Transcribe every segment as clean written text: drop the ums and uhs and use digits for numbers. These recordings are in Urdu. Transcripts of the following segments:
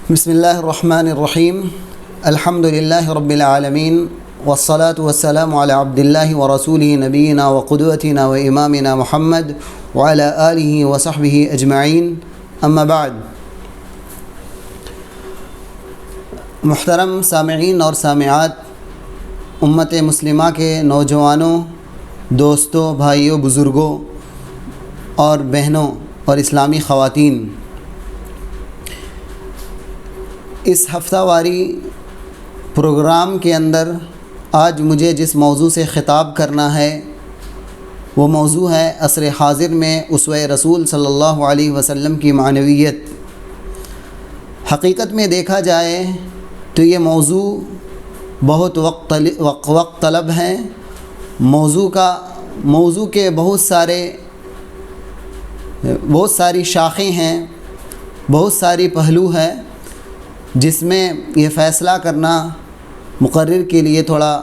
بسم اللہ الرحمن الرحیم الحمد للہ رب العالمین والصلاة والسلام علی عبد اللہ ورسولہ نبینا وقدوتنا وامامنا محمد وعلی آلہ وصحبہ اجمعین اما بعد۔ محترم سامعین اور سامعات، امت مسلمہ کے نوجوانوں، دوستوں، بھائیوں، بزرگوں اور بہنوں اور اسلامی خواتین، اس ہفتہ واری پروگرام کے اندر آج مجھے جس موضوع سے خطاب کرنا ہے وہ موضوع ہے عصر حاضر میں اسوہ رسول صلی اللہ علیہ وسلم کی معنویت۔ حقیقت میں دیکھا جائے تو یہ موضوع بہت وقت طلب ہے۔ موضوع کے بہت ساری شاخیں ہیں، بہت ساری پہلو ہے، جس میں یہ فیصلہ کرنا مقرر کے لیے تھوڑی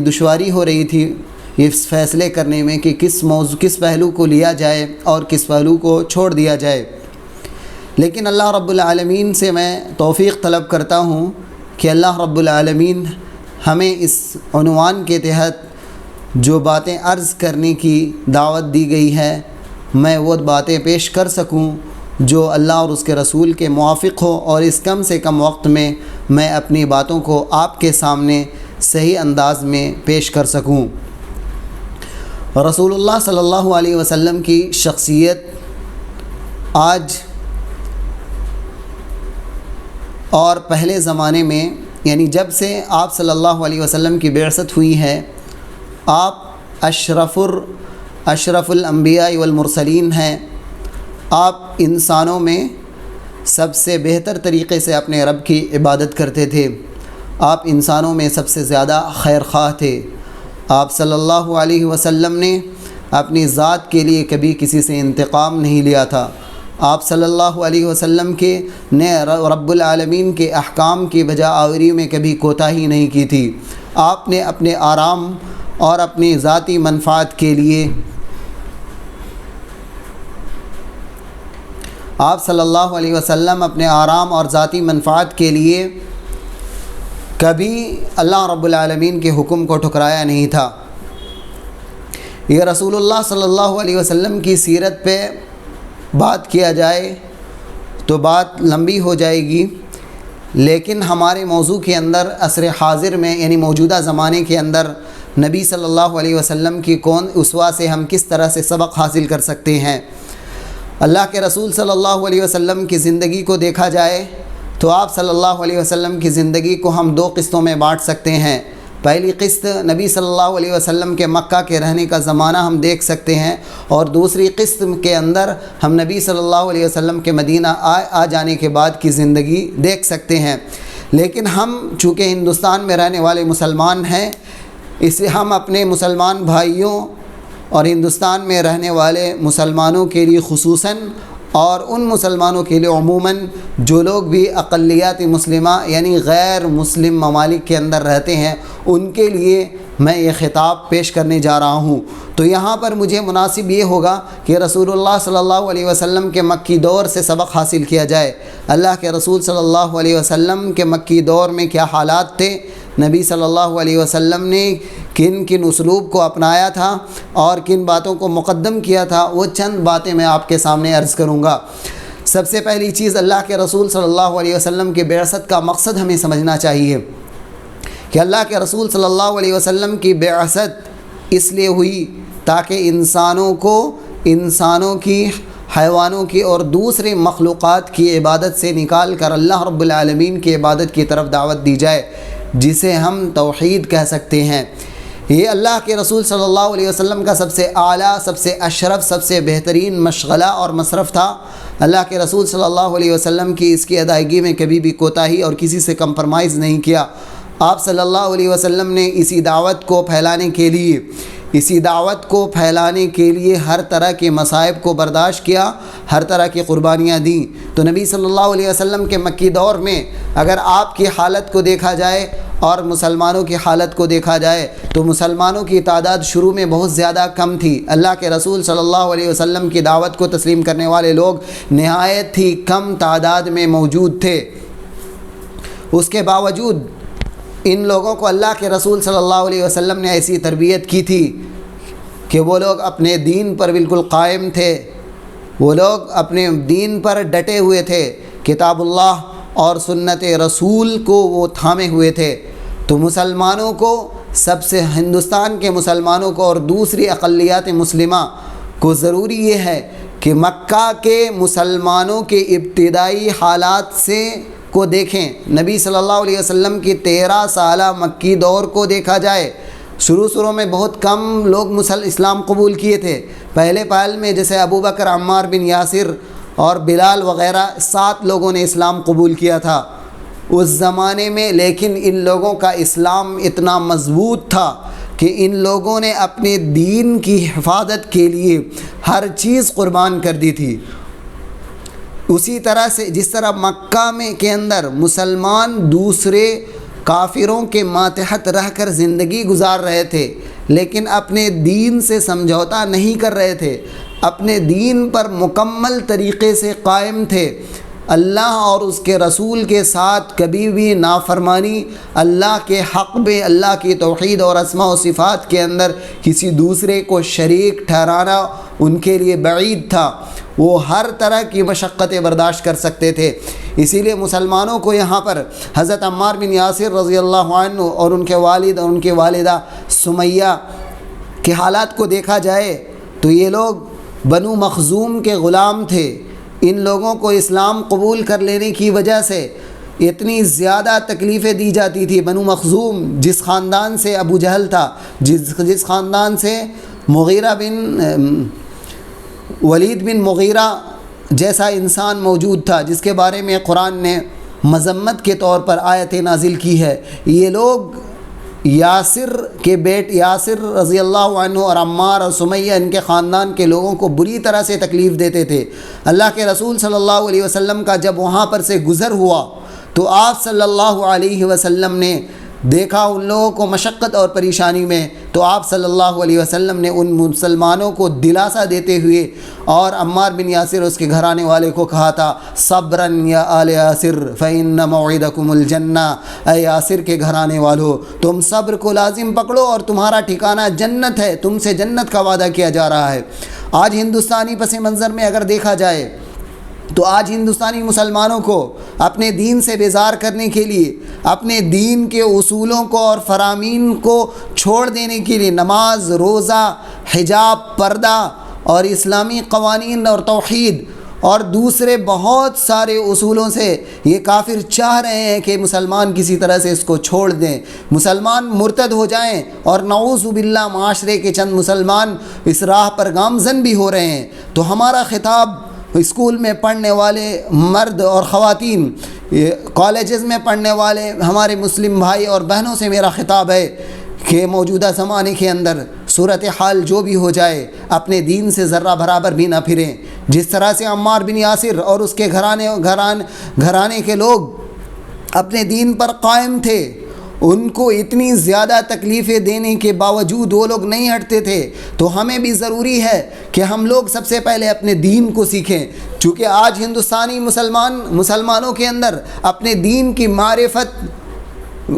دشواری ہو رہی تھی، اس فیصلے کرنے میں کہ کس پہلو کو لیا جائے اور کس پہلو کو چھوڑ دیا جائے۔ لیکن اللہ رب العالمین سے میں توفیق طلب کرتا ہوں کہ اللہ رب العالمین ہمیں اس عنوان کے تحت جو باتیں عرض کرنے کی دعوت دی گئی ہے میں وہ باتیں پیش کر سکوں جو اللہ اور اس کے رسول کے موافق ہو، اور اس کم سے کم وقت میں اپنی باتوں کو آپ کے سامنے صحیح انداز میں پیش کر سکوں۔ رسول اللہ صلی اللہ علیہ وسلم کی شخصیت آج اور پہلے زمانے میں، یعنی جب سے آپ صلی اللہ علیہ وسلم کی بعثت ہوئی ہے، آپ اشرف الانبیاء والمرسلین ہیں۔ آپ انسانوں میں سب سے بہتر طریقے سے اپنے رب کی عبادت کرتے تھے۔ آپ انسانوں میں سب سے زیادہ خیر خواہ تھے۔ آپ صلی اللہ علیہ وسلم نے اپنی ذات کے لیے کبھی کسی سے انتقام نہیں لیا تھا۔ آپ صلی اللہ علیہ وسلم نے رب العالمین کے احکام کی بجا آوری میں کبھی کوتاہی نہیں کی تھی۔ آپ نے اپنے آرام اور اپنی ذاتی منفعت کے لیے آپ صلی اللہ علیہ وسلم اپنے آرام اور ذاتی منفعت کے لیے کبھی اللہ رب العالمین کے حکم کو ٹھکرایا نہیں تھا۔ یہ رسول اللہ صلی اللہ علیہ وسلم کی سیرت پہ بات کیا جائے تو بات لمبی ہو جائے گی، لیکن ہمارے موضوع کے اندر عصر حاضر میں، یعنی موجودہ زمانے کے اندر نبی صلی اللہ علیہ وسلم کی اسوہ سے ہم کس طرح سے سبق حاصل کر سکتے ہیں۔ اللہ کے رسول صلی اللہ علیہ وسلم کی زندگی کو دیکھا جائے تو آپ صلی اللہ علیہ وسلم کی زندگی کو ہم دو قسطوں میں بانٹ سکتے ہیں۔ پہلی قسط نبی صلی اللہ علیہ وسلم کے مکہ کے رہنے کا زمانہ ہم دیکھ سکتے ہیں، اور دوسری قسط کے اندر ہم نبی صلی اللہ علیہ وسلم کے مدینہ آ جانے کے بعد کی زندگی دیکھ سکتے ہیں۔ لیکن ہم چونکہ ہندوستان میں رہنے والے مسلمان ہیں، اسے ہم اپنے مسلمان بھائیوں اور ہندوستان میں رہنے والے مسلمانوں کے لیے خصوصاً اور ان مسلمانوں کے لیے عموماً جو لوگ بھی اقلیت مسلمہ یعنی غیر مسلم ممالک کے اندر رہتے ہیں، ان کے لیے میں یہ خطاب پیش کرنے جا رہا ہوں۔ تو یہاں پر مجھے مناسب یہ ہوگا کہ رسول اللہ صلی اللہ علیہ وسلم کے مکی دور سے سبق حاصل کیا جائے۔ اللہ کے رسول صلی اللہ علیہ وسلم کے مکی دور میں کیا حالات تھے، نبی صلی اللہ علیہ وسلم نے کن اسلوب کو اپنایا تھا اور کن باتوں کو مقدم کیا تھا، وہ چند باتیں میں آپ کے سامنے عرض کروں گا۔ سب سے پہلی چیز، اللہ کے رسول صلی اللہ علیہ وسلم کی بعثت کا مقصد ہمیں سمجھنا چاہیے کہ اللہ کے رسول صلی اللہ علیہ وسلم کی بعثت اس لیے ہوئی تاکہ انسانوں کی، حیوانوں کی اور دوسرے مخلوقات کی عبادت سے نکال کر اللہ رب العالمین کی عبادت کی طرف دعوت دی جائے، جسے ہم توحید کہہ سکتے ہیں۔ یہ اللہ کے رسول صلی اللہ علیہ وسلم کا سب سے اعلیٰ، سب سے اشرف، سب سے بہترین مشغلہ اور مصرف تھا۔ اللہ کے رسول صلی اللہ علیہ وسلم کی اس کی ادائیگی میں کبھی بھی کوتاہی اور کسی سے کمپرمائز نہیں کیا۔ آپ صلی اللہ علیہ وسلم نے اسی دعوت کو پھیلانے کے لیے، اسی دعوت کو پھیلانے کے لیے ہر طرح کے مصائب کو برداشت کیا، ہر طرح کی قربانیاں دیں۔ تو نبی صلی اللہ علیہ وسلم کے مکی دور میں اگر آپ کی حالت کو دیکھا جائے اور مسلمانوں کی حالت کو دیکھا جائے تو مسلمانوں کی تعداد شروع میں بہت زیادہ کم تھی۔ اللہ کے رسول صلی اللہ علیہ وسلم کی دعوت کو تسلیم کرنے والے لوگ نہایت ہی کم تعداد میں موجود تھے۔ اس کے باوجود ان لوگوں کو اللہ کے رسول صلی اللہ علیہ وسلم نے ایسی تربیت کی تھی کہ وہ لوگ اپنے دین پر بالکل قائم تھے، وہ لوگ اپنے دین پر ڈٹے ہوئے تھے، کتاب اللہ اور سنت رسول کو وہ تھامے ہوئے تھے۔ تو مسلمانوں کو سب سے ہندوستان کے مسلمانوں کو اور دوسری اقلیات مسلمہ کو ضروری یہ ہے کہ مکہ کے مسلمانوں کے ابتدائی حالات سے کو دیکھیں۔ نبی صلی اللہ علیہ وسلم کی 13 سالہ مکی دور کو دیکھا جائے، شروع میں بہت کم لوگ اسلام قبول کیے تھے۔ پہلے پہل میں جیسے ابو بکر، عمار بن یاسر اور بلال وغیرہ 7 لوگوں نے اسلام قبول کیا تھا اس زمانے میں، لیکن ان لوگوں کا اسلام اتنا مضبوط تھا کہ ان لوگوں نے اپنے دین کی حفاظت کے لیے ہر چیز قربان کر دی تھی۔ اسی طرح سے جس طرح مکہ میں کے اندر مسلمان دوسرے کافروں کے ماتحت رہ کر زندگی گزار رہے تھے، لیکن اپنے دین سے سمجھوتا نہیں کر رہے تھے، اپنے دین پر مکمل طریقے سے قائم تھے، اللہ اور اس کے رسول کے ساتھ کبھی بھی نافرمانی، اللہ کے حق میں اللہ کی توحید اور اسماء و صفات کے اندر کسی دوسرے کو شریک ٹھہرانا ان کے لیے بعید تھا۔ وہ ہر طرح کی مشقتیں برداشت کر سکتے تھے۔ اسی لیے مسلمانوں کو یہاں پر حضرت عمار بن یاسر رضی اللہ عنہ اور ان کے والد اور ان کی والدہ سمیہ کے حالات کو دیکھا جائے تو یہ لوگ بنو مخزوم کے غلام تھے۔ ان لوگوں کو اسلام قبول کر لینے کی وجہ سے اتنی زیادہ تکلیفیں دی جاتی تھی۔ بنو مخزوم جس خاندان سے ابو جہل تھا، جس خاندان سے ولید بن مغیرہ جیسا انسان موجود تھا، جس کے بارے میں قرآن نے مذمت کے طور پر آیتیں نازل کی ہے، یہ لوگ یاسر رضی اللہ عنہ اور عمار اور سمیہ ان کے خاندان کے لوگوں کو بری طرح سے تکلیف دیتے تھے۔ اللہ کے رسول صلی اللہ علیہ وسلم کا جب وہاں پر سے گزر ہوا تو آپ صلی اللہ علیہ وسلم نے دیکھا ان لوگوں کو مشقت اور پریشانی میں، تو آپ صلی اللہ علیہ وسلم نے ان مسلمانوں کو دلاسا دیتے ہوئے اور عمار بن یاسر اس کے گھرانے والے کو کہا تھا، صبراً یا آل یاسر فإن موعدکم الجنہ، اے یاسر کے گھرانے والو تم صبر کو لازم پکڑو اور تمہارا ٹھکانہ جنت ہے، تم سے جنت کا وعدہ کیا جا رہا ہے۔ آج ہندوستانی پس منظر میں اگر دیکھا جائے تو آج ہندوستانی مسلمانوں کو اپنے دین سے بیزار کرنے کے لیے، اپنے دین کے اصولوں کو اور فرامین کو چھوڑ دینے کے لیے نماز، روزہ، حجاب، پردہ اور اسلامی قوانین اور توحید اور دوسرے بہت سارے اصولوں سے یہ کافر چاہ رہے ہیں کہ مسلمان کسی طرح سے اس کو چھوڑ دیں، مسلمان مرتد ہو جائیں، اور نعوذ باللہ معاشرے کے چند مسلمان اس راہ پر گامزن بھی ہو رہے ہیں۔ تو ہمارا خطاب اسکول میں پڑھنے والے مرد اور خواتین، کالجز میں پڑھنے والے ہمارے مسلم بھائی اور بہنوں سے میرا خطاب ہے کہ موجودہ زمانے کے اندر صورتحال جو بھی ہو جائے اپنے دین سے ذرہ برابر بھی نہ پھریں۔ جس طرح سے عمار بن یاسر اور اس کے گھرانے کے لوگ اپنے دین پر قائم تھے، ان کو اتنی زیادہ تکلیفیں دینے کے باوجود وہ لوگ نہیں ہٹتے تھے، تو ہمیں بھی ضروری ہے کہ ہم لوگ سب سے پہلے اپنے دین کو سیکھیں۔ چونکہ آج ہندوستانی مسلمانوں کے اندر اپنے دین کی معرفت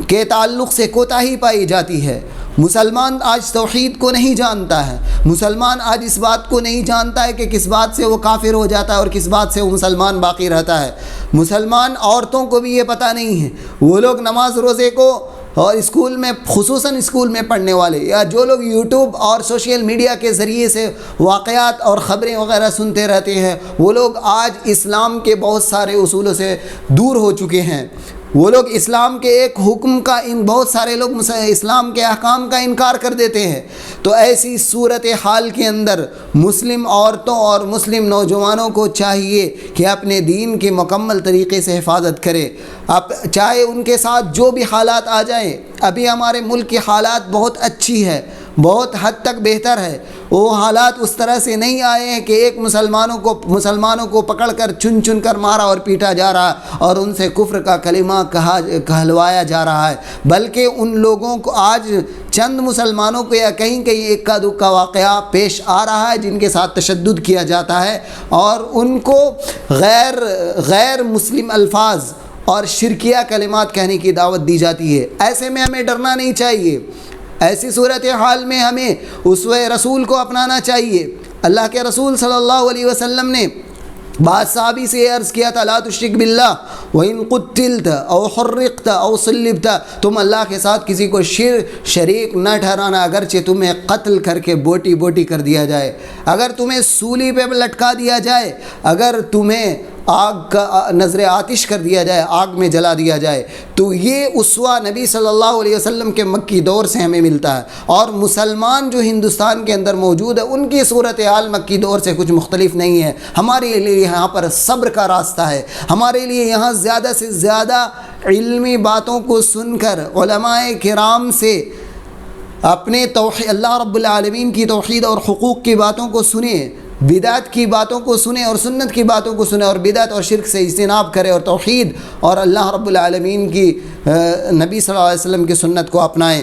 کے تعلق سے کوتاہی پائی جاتی ہے۔ مسلمان آج توحید کو نہیں جانتا ہے، مسلمان آج اس بات کو نہیں جانتا ہے کہ کس بات سے وہ کافر ہو جاتا ہے اور کس بات سے وہ مسلمان باقی رہتا ہے۔ مسلمان عورتوں کو بھی یہ پتہ نہیں ہے، وہ لوگ نماز روزے کو اور اسکول میں، خصوصاً اسکول میں پڑھنے والے یا جو لوگ یوٹیوب اور سوشل میڈیا کے ذریعے سے واقعات اور خبریں وغیرہ سنتے رہتے ہیں، وہ لوگ آج اسلام کے بہت سارے اصولوں سے دور ہو چکے ہیں۔ وہ لوگ اسلام کے ایک حکم کا، بہت سارے لوگ اسلام کے احکام کا انکار کر دیتے ہیں۔ تو ایسی صورتحال کے اندر مسلم عورتوں اور مسلم نوجوانوں کو چاہیے کہ اپنے دین کی مکمل طریقے سے حفاظت کرے، اب چاہے ان کے ساتھ جو بھی حالات آ جائیں۔ ابھی ہمارے ملک کی حالات بہت اچھی ہے، بہت حد تک بہتر ہے۔ وہ حالات اس طرح سے نہیں آئے ہیں کہ ایک مسلمانوں کو پکڑ کر چن چن کر مارا اور پیٹا جا رہا ہے اور ان سے کفر کا کلمہ کہلوایا جا رہا ہے، بلکہ ان لوگوں کو آج چند مسلمانوں کو یا کہیں کہیں اکا دکا واقعہ پیش آ رہا ہے جن کے ساتھ تشدد کیا جاتا ہے اور ان کو غیر مسلم الفاظ اور شرکیہ کلمات کہنے کی دعوت دی جاتی ہے۔ ایسے میں ہمیں ڈرنا نہیں چاہیے، ایسی صورتحال میں ہمیں اسوہ رسول کو اپنانا چاہیے۔ اللہ کے رسول صلی اللہ علیہ وسلم نے بعض صحابی سے عرض کیا تھا، لا تشرک باللہ وَإِن قُتِّلْتَ أَوْ حُرِّقْتَ أَوْ صُلِّبْتَ، تم اللہ کے ساتھ کسی کو شریک نہ ٹھہرانا، اگرچہ تمہیں قتل کر کے بوٹی بوٹی کر دیا جائے، اگر تمہیں سولی پہ لٹکا دیا جائے، اگر تمہیں آگ کا نظر آتش کر دیا جائے، آگ میں جلا دیا جائے۔ تو یہ اسوہ نبی صلی اللہ علیہ وسلم کے مکی دور سے ہمیں ملتا ہے، اور مسلمان جو ہندوستان کے اندر موجود ہے ان کی صورتحال مکی دور سے کچھ مختلف نہیں ہے۔ ہمارے لیے یہاں پر صبر کا راستہ ہے، ہمارے لیے یہاں زیادہ سے زیادہ علمی باتوں کو سن کر علماء کرام سے اپنے اللہ رب العالمین کی توحید اور حقوق کی باتوں کو سنیں، بدعت کی باتوں کو سنیں اور سنت کی باتوں کو سنیں، اور بدعت اور شرک سے اجتناب کریں اور توحید اور اللہ رب العالمین کی نبی صلی اللہ علیہ وسلم کی سنت کو اپنائیں۔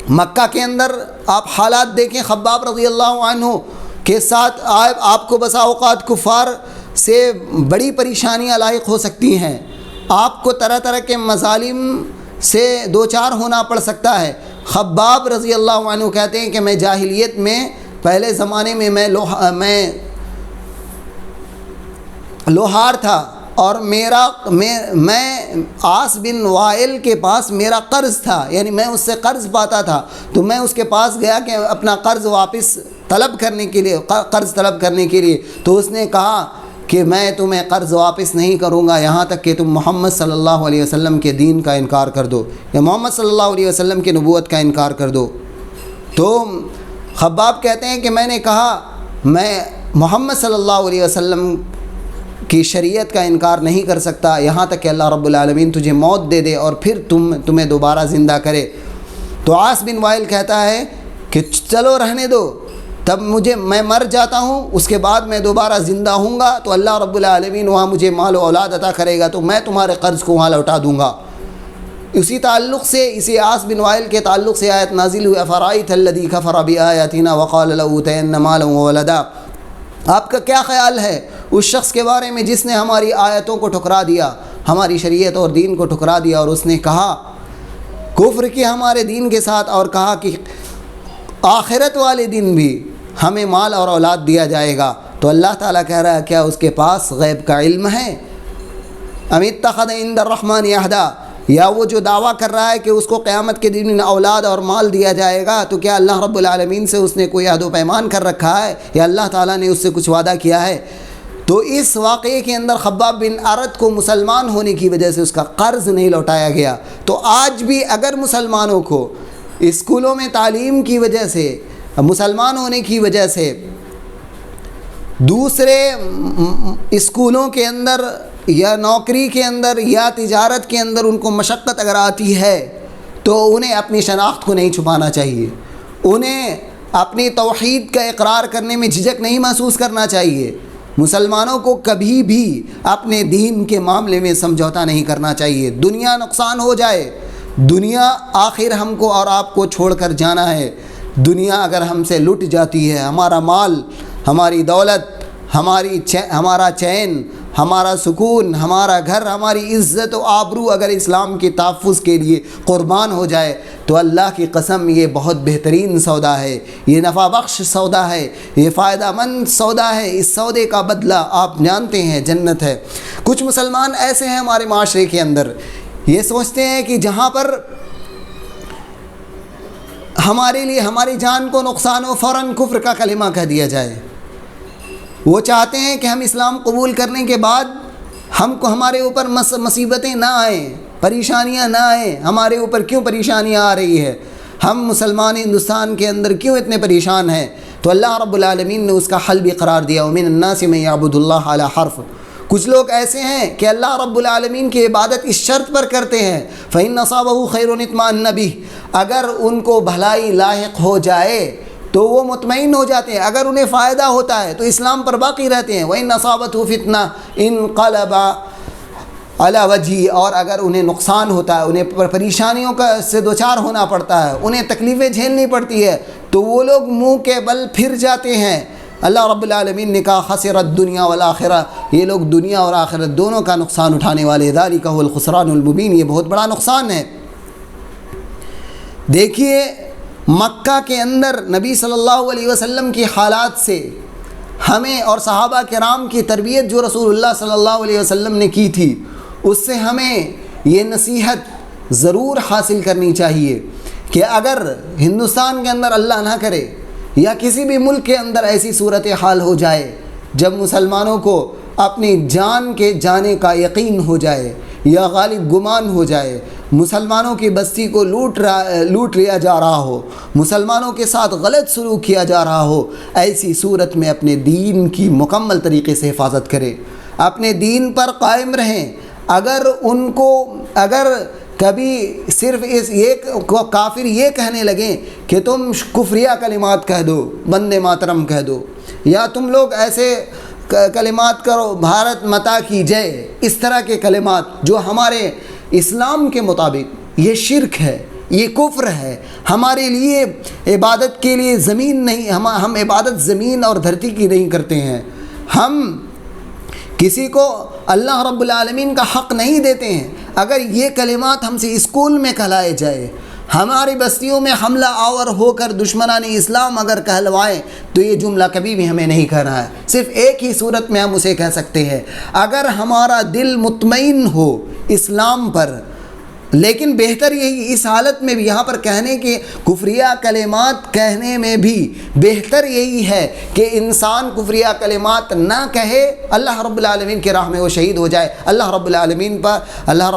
مکہ کے اندر آپ حالات دیکھیں، خباب رضی اللہ عنہ کے ساتھ آپ کو بسا اوقات کفار سے بڑی پریشانیاں لاحق ہو سکتی ہیں، آپ کو طرح طرح کے مظالم سے دوچار ہونا پڑ سکتا ہے۔ خباب رضی اللہ عنہ کہتے ہیں کہ میں جاہلیت میں پہلے زمانے میں میں لوہار تھا، اور میں عاص بن وائل کے پاس میرا قرض تھا، یعنی میں اس سے قرض پاتا تھا، تو میں اس کے پاس گیا کہ اپنا قرض واپس طلب کرنے کے لیے تو اس نے کہا کہ میں تمہیں قرض واپس نہیں کروں گا یہاں تک کہ تم محمد صلی اللہ علیہ وسلم کے دین کا انکار کر دو، یا محمد صلی اللہ علیہ وسلم کی نبوت کا انکار کر دو۔ تو خباب کہتے ہیں کہ میں نے کہا میں محمد صلی اللہ علیہ وسلم کی شریعت کا انکار نہیں کر سکتا یہاں تک کہ اللہ رب العالمین تجھے موت دے دے اور پھر تمہیں دوبارہ زندہ کرے۔ تو عاص بن وائل کہتا ہے کہ چلو رہنے دو، تب میں مر جاتا ہوں، اس کے بعد میں دوبارہ زندہ ہوں گا تو اللہ رب العالمین وہاں مجھے مال و اولاد عطا کرے گا، تو میں تمہارے قرض کو وہاں لوٹا دوں گا۔ اسی تعلق سے، اسی عاص بن وائل کے تعلق سے آیت نازل ہوئی، افرأیت الذی کفر بآیاتنا وقال لأوتین مالا وولدا۔ آپ کا کیا خیال ہے اس شخص کے بارے میں جس نے ہماری آیتوں کو ٹھکرا دیا، ہماری شریعت اور دین کو ٹھکرا دیا، اور اس نے کہا کفر کیا ہمارے دین کے ساتھ، اور کہا کہ آخرت والے دن بھی ہمیں مال اور اولاد دیا جائے گا۔ تو اللہ تعالیٰ کہہ رہا ہے کیا اس کے پاس غیب کا علم ہے؟ ام اتخذ عند الرحمن عہدا، یا وہ جو دعویٰ کر رہا ہے کہ اس کو قیامت کے دن اولاد اور مال دیا جائے گا، تو کیا اللہ رب العالمین سے اس نے کوئی عہد و پیمان کر رکھا ہے، یا اللہ تعالیٰ نے اس سے کچھ وعدہ کیا ہے؟ تو اس واقعے کے اندر خباب بن ارد کو مسلمان ہونے کی وجہ سے اس کا قرض نہیں لوٹایا گیا۔ تو آج بھی اگر مسلمانوں کو اسکولوں میں تعلیم کی وجہ سے، مسلمان ہونے کی وجہ سے دوسرے اسکولوں کے اندر یا نوکری کے اندر یا تجارت کے اندر ان کو مشقت اگر آتی ہے، تو انہیں اپنی شناخت کو نہیں چھپانا چاہیے، انہیں اپنی توحید کا اقرار کرنے میں جھجک نہیں محسوس کرنا چاہیے۔ مسلمانوں کو کبھی بھی اپنے دین کے معاملے میں سمجھوتا نہیں کرنا چاہیے۔ دنیا نقصان ہو جائے، دنیا آخر ہم کو اور آپ کو چھوڑ کر جانا ہے، دنیا اگر ہم سے لٹ جاتی ہے، ہمارا مال، ہماری دولت، ہمارا چین، ہمارا سکون، ہمارا گھر، ہماری عزت و آبرو اگر اسلام کے تحفظ کے لیے قربان ہو جائے تو اللہ کی قسم یہ بہت بہترین سودا ہے، یہ نفع بخش سودا ہے، یہ فائدہ مند سودا ہے۔ اس سودے کا بدلہ آپ جانتے ہیں جنت ہے۔ کچھ مسلمان ایسے ہیں ہمارے معاشرے کے اندر، یہ سوچتے ہیں کہ جہاں پر ہمارے لیے ہماری جان کو نقصان ہو فوراً کفر کا کلمہ کہہ دیا جائے۔ وہ چاہتے ہیں کہ ہم اسلام قبول کرنے کے بعد ہمارے اوپر مصیبتیں نہ آئیں، پریشانیاں نہ آئیں۔ ہمارے اوپر کیوں پریشانیاں آ رہی ہے؟ ہم مسلمان ہندوستان کے اندر کیوں اتنے پریشان ہیں؟ تو اللہ رب العالمین نے اس کا حل بھی قرار دیا، وَمِنَ النَّاسِ مَن يَعْبُدُ اللَّهَ عَلَى حَرْفٍ۔ کچھ لوگ ایسے ہیں کہ اللہ رب العالمین کی عبادت اس شرط پر کرتے ہیں، فَإِنَّ أَصَابَهُ خَيْرٌ اطْمَأَنَّ بِهِ، اگر ان کو بھلائی لاحق ہو جائے تو وہ مطمئن ہو جاتے ہیں، اگر انہیں فائدہ ہوتا ہے تو اسلام پر باقی رہتے ہیں۔ وَإِنْ أَصَابَتْهُ فِتْنَةٌ انقلب علی وجہہ، اور اگر انہیں نقصان ہوتا ہے، انہیں پریشانیوں سے دوچار ہونا پڑتا ہے، انہیں تکلیفیں جھیلنی پڑتی ہے، تو وہ لوگ منہ کے بل پھر جاتے ہیں۔ اللہ رب العالمین نے کہا خسرت الدنیا والآخرہ، یہ لوگ دنیا اور آخرت دونوں کا نقصان اٹھانے والے، ذالک هو الخسران المبین، یہ بہت بڑا نقصان ہے۔ دیکھیے مکہ کے اندر نبی صلی اللہ علیہ وسلم کی حالات سے ہمیں اور صحابہ کرام کی تربیت جو رسول اللہ صلی اللہ علیہ وسلم نے کی تھی، اس سے ہمیں یہ نصیحت ضرور حاصل کرنی چاہیے کہ اگر ہندوستان کے اندر اللہ نہ کرے یا کسی بھی ملک کے اندر ایسی صورتحال ہو جائے جب مسلمانوں کو اپنی جان کے جانے کا یقین ہو جائے یا غالب گمان ہو جائے، مسلمانوں کی بستی کو لوٹ لیا جا رہا ہو، مسلمانوں کے ساتھ غلط سلوک کیا جا رہا ہو، ایسی صورت میں اپنے دین کی مکمل طریقے سے حفاظت کرے، اپنے دین پر قائم رہیں۔ اگر کبھی صرف کافر یہ کہنے لگیں کہ تم کفریہ کلمات کہہ دو، بندے ماترم کہہ دو، یا تم لوگ ایسے کلمات کرو بھارت ماتا کی جے، اس طرح کے کلمات جو ہمارے اسلام کے مطابق یہ شرک ہے، یہ کفر ہے، ہمارے لیے عبادت کے لیے زمین نہیں، ہم عبادت زمین اور دھرتی کی نہیں کرتے ہیں، ہم کسی کو اللہ رب العالمین کا حق نہیں دیتے ہیں۔ اگر یہ کلمات ہم سے اسکول میں کہلائے جائے، ہماری بستیوں میں حملہ آور ہو کر دشمنان اسلام اگر کہلوائیں، تو یہ جملہ کبھی بھی ہمیں نہیں کہنا ہے۔ صرف ایک ہی صورت میں ہم اسے کہہ سکتے ہیں، اگر ہمارا دل مطمئن ہو اسلام پر۔ لیکن بہتر یہی اس حالت میں بھی یہاں پر کہنے کے کفریہ کلمات کہنے میں بھی بہتر یہی ہے کہ انسان کفریہ کلمات نہ کہے، اللہ رب العالمین کی راہ میں وہ شہید ہو جائے، اللہ رب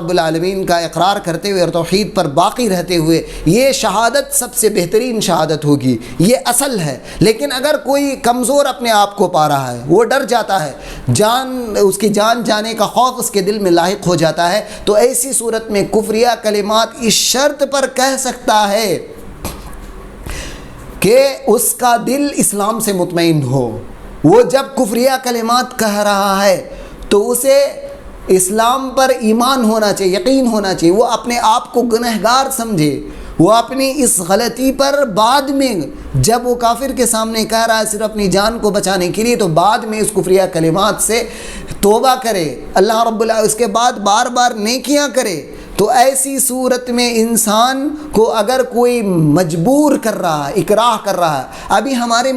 العالمین کا اقرار کرتے ہوئے اور توحید پر باقی رہتے ہوئے، یہ شہادت سب سے بہترین شہادت ہوگی، یہ اصل ہے۔ لیکن اگر کوئی کمزور اپنے آپ کو پا رہا ہے، وہ ڈر جاتا ہے، اس کی جان جانے کا خوف اس کے دل میں لاحق ہو جاتا ہے، تو ایسی صورت میں کفریہ کلمات اس شرط پر کہہ سکتا ہے کہ اس کا دل اسلام سے مطمئن ہو۔ وہ جب کفریہ کلمات کہہ رہا ہے تو اسے اسلام پر ایمان ہونا چاہیے، یقین ہونا چاہیے، وہ اپنے آپ کو گنہگار سمجھے، وہ اپنی اس غلطی پر بعد میں جب وہ کافر کے سامنے کہہ رہا ہے صرف اپنی جان کو بچانے کے لیے، تو بعد میں اس کفریہ کلمات سے توبہ کرے، اللہ رب العالمین اس کے بعد بار بار نیکیاں کرے۔ تو ایسی صورت میں انسان کو اگر کوئی مجبور کر رہا ہے، اکراہ کر رہا ہے، ابھی ہمارے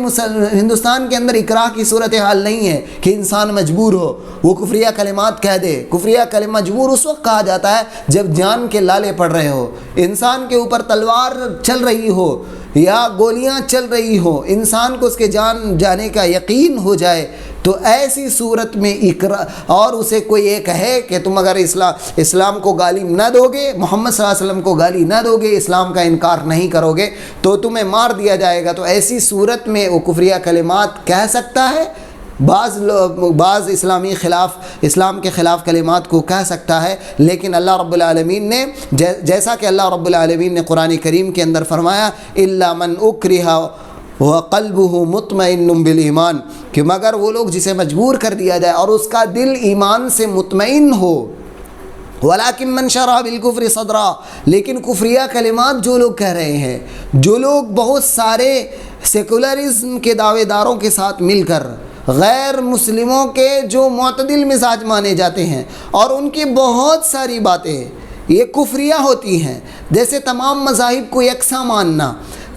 ہندوستان کے اندر اکراہ کی صورتحال نہیں ہے کہ انسان مجبور ہو وہ کفریہ کلمات کہہ دے۔ کفریہ کلمہ مجبور اس وقت کہا جاتا ہے جب جان کے لالے پڑ رہے ہو، انسان کے اوپر تلوار چل رہی ہو یا گولیاں چل رہی ہو، انسان کو اس کے جان جانے کا یقین ہو جائے، تو ایسی صورت میں اور اسے کوئی یہ کہے کہ تم اگر اسلام کو گالی نہ دو گے، محمد صلی اللہ علیہ وسلم کو گالی نہ دو گے، اسلام کا انکار نہیں کرو گے تو تمہیں مار دیا جائے گا، تو ایسی صورت میں وہ کفریہ کلمات کہہ سکتا ہے۔ بعض اسلام کے خلاف کلمات کو کہہ سکتا ہے، لیکن اللہ رب العالمین نے جیسا کہ اللہ رب العالمین نے قرآن کریم کے اندر فرمایا الا من اکرہ وقلبہ مطمئن بالایمان، کہ مگر وہ لوگ جسے مجبور کر دیا جائے اور اس کا دل ایمان سے مطمئن ہو، ولیکن من شرح بالکفر صدرا، لیکن کفریہ کلمات جو لوگ کہہ رہے ہیں، جو لوگ بہت سارے سیکولرزم کے دعوے داروں کے ساتھ مل کر غیر مسلموں کے جو معتدل مزاج مانے جاتے ہیں اور ان کی بہت ساری باتیں یہ کفریہ ہوتی ہیں، جیسے تمام مذاہب کو یکساں ماننا،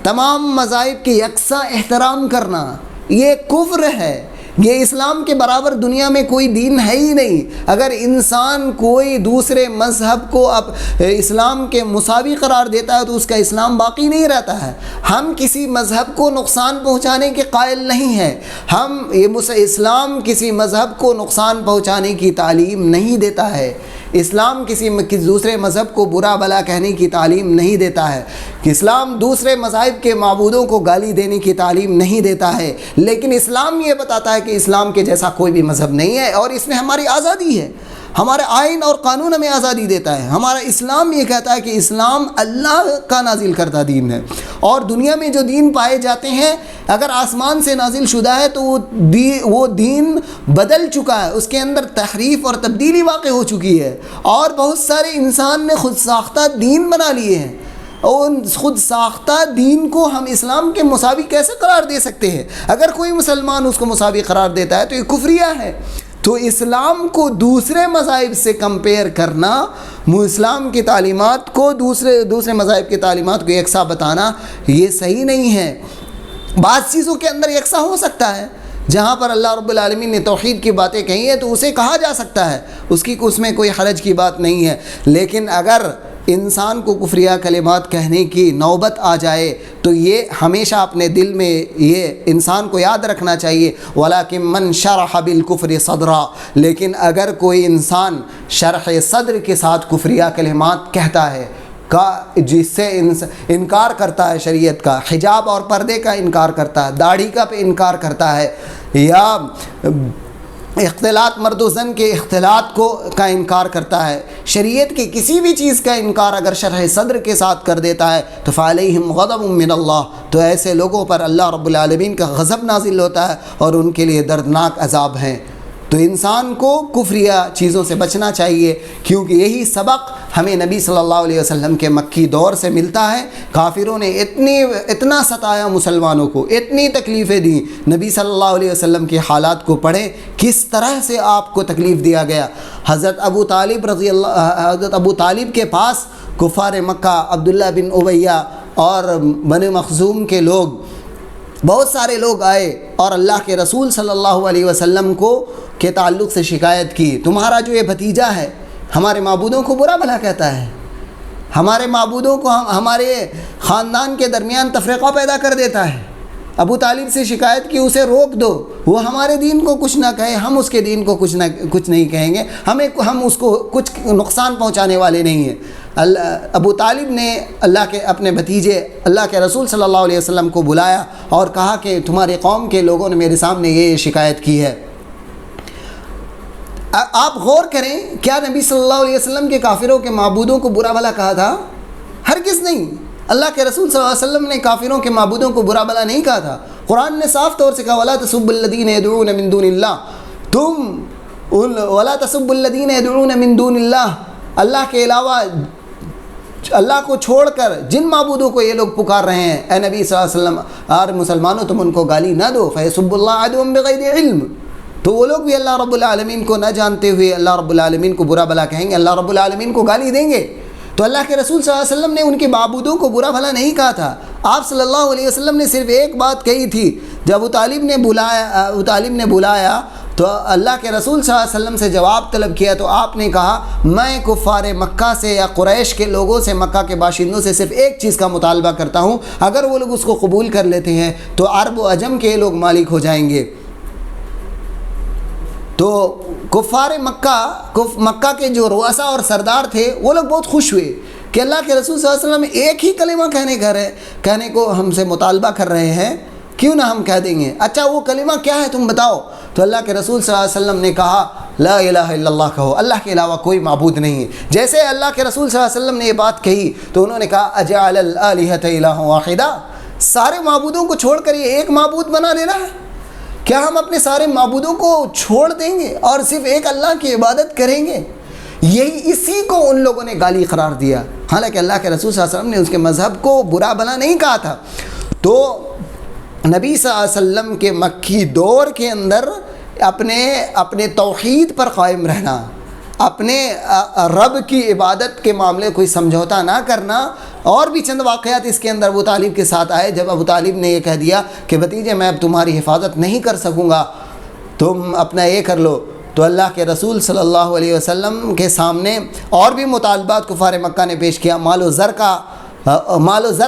تمام مذاہب کے یکساں احترام کرنا، یہ کفر ہے۔ یہ اسلام کے برابر دنیا میں کوئی دین ہے ہی نہیں۔ اگر انسان کوئی دوسرے مذہب کو اب اسلام کے مساوی قرار دیتا ہے تو اس کا اسلام باقی نہیں رہتا ہے۔ ہم کسی مذہب کو نقصان پہنچانے کے قائل نہیں ہیں، اسلام کسی مذہب کو نقصان پہنچانے کی تعلیم نہیں دیتا ہے۔ اسلام کسی دوسرے مذہب کو برا بھلا کہنے کی تعلیم نہیں دیتا ہے، کہ اسلام دوسرے مذاہب کے معبودوں کو گالی دینے کی تعلیم نہیں دیتا ہے، لیکن اسلام یہ بتاتا ہے کہ اسلام کے جیسا کوئی بھی مذہب نہیں ہے اور اس میں ہماری آزادی ہے، ہمارا آئین اور قانون ہمیں آزادی دیتا ہے۔ ہمارا اسلام یہ کہتا ہے کہ اسلام اللہ کا نازل کردہ دین ہے، اور دنیا میں جو دین پائے جاتے ہیں اگر آسمان سے نازل شدہ ہے تو وہ دین بدل چکا ہے، اس کے اندر تحریف اور تبدیلی واقع ہو چکی ہے، اور بہت سارے انسان نے خود ساختہ دین بنا لیے ہیں، اور خود ساختہ دین کو ہم اسلام کے مساوی کیسے قرار دے سکتے ہیں؟ اگر کوئی مسلمان اس کو مساوی قرار دیتا ہے تو یہ کفریہ ہے۔ تو اسلام کو دوسرے مذاہب سے کمپیئر کرنا، اسلام کی تعلیمات کو دوسرے مذاہب کی تعلیمات کو یکساں بتانا، یہ صحیح نہیں ہے۔ بعض چیزوں کے اندر یکساں ہو سکتا ہے، جہاں پر اللہ رب العالمین نے توحید کی باتیں کہی ہیں تو اسے کہا جا سکتا ہے، اس میں کوئی حرج کی بات نہیں ہے، لیکن اگر انسان کو کفریہ کلمات کہنے کی نوبت آ جائے تو یہ ہمیشہ اپنے دل میں یہ انسان کو یاد رکھنا چاہیے، وَلَكِن مَّن شَرَحَ بِالْكُفْرِ صَدْرًا، لیکن اگر کوئی انسان شرح صدر کے ساتھ کفریہ کلمات کہتا ہے، جس سے انکار کرتا ہے شریعت کا، حجاب اور پردے کا انکار کرتا ہے، داڑھی کا پہ انکار کرتا ہے، یا اختلاط مرد و زن کے اختلاط کا انکار کرتا ہے، شریعت کی کسی بھی چیز کا انکار اگر شرح صدر کے ساتھ کر دیتا ہے تو فعلیہم غضب من اللہ، تو ایسے لوگوں پر اللہ رب العالمین کا غضب نازل ہوتا ہے اور ان کے لیے دردناک عذاب ہیں۔ تو انسان کو کفریہ چیزوں سے بچنا چاہیے، کیونکہ یہی سبق ہمیں نبی صلی اللہ علیہ وسلم کے مکی دور سے ملتا ہے۔ کافروں نے اتنا ستایا مسلمانوں کو، اتنی تکلیفیں دیں، نبی صلی اللہ علیہ وسلم کے حالات کو پڑھیں، کس طرح سے آپ کو تکلیف دیا گیا۔ حضرت ابو طالب کے پاس کفار مکہ، عبداللہ بن امیہ اور بنو مخزوم کے لوگ، بہت سارے لوگ آئے اور اللہ کے رسول صلی اللہ علیہ وسلم کے تعلق سے شکایت کی، تمہارا جو یہ بھتیجا ہے ہمارے معبودوں کو برا بھلا کہتا ہے، ہمارے معبودوں کو ہمارے خاندان کے درمیان تفرقہ پیدا کر دیتا ہے۔ ابو طالب سے شکایت کی، اسے روک دو، وہ ہمارے دین کو کچھ نہ کہے، ہم اس کے دین کو کچھ نہیں کہیں گے، ہم اس کو کچھ نقصان پہنچانے والے نہیں ہیں۔ ابو طالب نے اپنے بھتیجے اللہ کے رسول صلی اللہ علیہ وسلم کو بلایا اور کہا کہ تمہارے قوم کے لوگوں نے میرے سامنے یہ شکایت کی ہے۔ آپ غور کریں، کیا نبی صلی اللہ علیہ وسلم کے کافروں کے معبودوں کو برا بھلا کہا تھا؟ ہرگز نہیں۔ اللہ کے رسول صلی اللہ علیہ وسلم نے کافروں کے معبودوں کو برا بھلا نہیں کہا تھا۔ قرآن نے صاف طور سے کہا وَلَا تَسُبُّوا الَّذِينَ يَدْعُونَ مِن دُونِ اللَّهِ وَلَا تَسُبُّوا الَّذِينَ يَدْعُونَ مِن دُونِ اللَّهِ، اللہ کے علاوہ اللہ کو چھوڑ کر جن معبودوں کو یہ لوگ پکار رہے ہیں، اے نبی صلی اللہ علیہ وسلم اور مسلمانوں تم ان کو گالی نہ دو، فَيَسُبُّ اللَّهَ عَدْوًا بِغَيْرِ علم، تو وہ لوگ بھی اللہ رب العالمین کو نہ جانتے ہوئے اللہ رب العالمین کو برا بھلا کہیں گے، اللہ رب العالمین کو گالی دیں گے۔ تو اللہ کے رسول صلی اللہ علیہ وسلم نے ان کے معبودوں کو برا بھلا نہیں کہا تھا۔ آپ صلی اللہ علیہ وسلم نے صرف ایک بات کہی تھی، جب ابو طالب نے بلایا تو اللہ کے رسول صلی اللہ علیہ وسلم سے جواب طلب کیا تو آپ نے کہا میں کفار مکہ سے یا قریش کے لوگوں سے، مکہ کے باشندوں سے صرف ایک چیز کا مطالبہ کرتا ہوں، اگر وہ لوگ اس کو قبول کر لیتے ہیں تو عرب و عجم کے لوگ مالک ہو جائیں گے۔ تو کفار مکہ کے جو رؤساء اور سردار تھے وہ لوگ بہت خوش ہوئے کہ اللہ کے رسول صلی اللہ علیہ وسلم ایک ہی کلمہ کہنے کو ہم سے مطالبہ کر رہے ہیں، کیوں نہ ہم کہہ دیں گے، اچھا وہ کلمہ کیا ہے تم بتاؤ۔ تو اللہ کے رسول صلی اللہ علیہ وسلم نے کہا لا الہ الا اللہ کہو، اللہ کے علاوہ کوئی معبود نہیں ہے۔ جیسے اللہ کے رسول صلی اللہ علیہ وسلم نے یہ بات کہی تو انہوں نے کہا اجعل الالہۃ الہا واحدا، سارے معبودوں کو چھوڑ کر یہ ایک معبود بنا لینا ہے؟ کیا ہم اپنے سارے معبودوں کو چھوڑ دیں گے اور صرف ایک اللہ کی عبادت کریں گے؟ اسی کو ان لوگوں نے گالی قرار دیا، حالانکہ اللہ کے رسول صلی اللہ علیہ وسلم نے اس کے مذہب کو برا بھلا نہیں کہا تھا۔ تو نبی صلی اللہ علیہ وسلم کے مکی دور کے اندر اپنے توحید پر قائم رہنا، اپنے رب کی عبادت کے معاملے کوئی سمجھوتا نہ کرنا، اور بھی چند واقعات اس کے اندر ابو طالب کے ساتھ آئے۔ جب ابو طالب نے یہ کہہ دیا کہ بھتیجے میں اب تمہاری حفاظت نہیں کر سکوں گا، تم اپنا یہ کر لو، تو اللہ کے رسول صلی اللہ علیہ وسلم کے سامنے اور بھی مطالبات کفار مکہ نے پیش کیا، مال و زر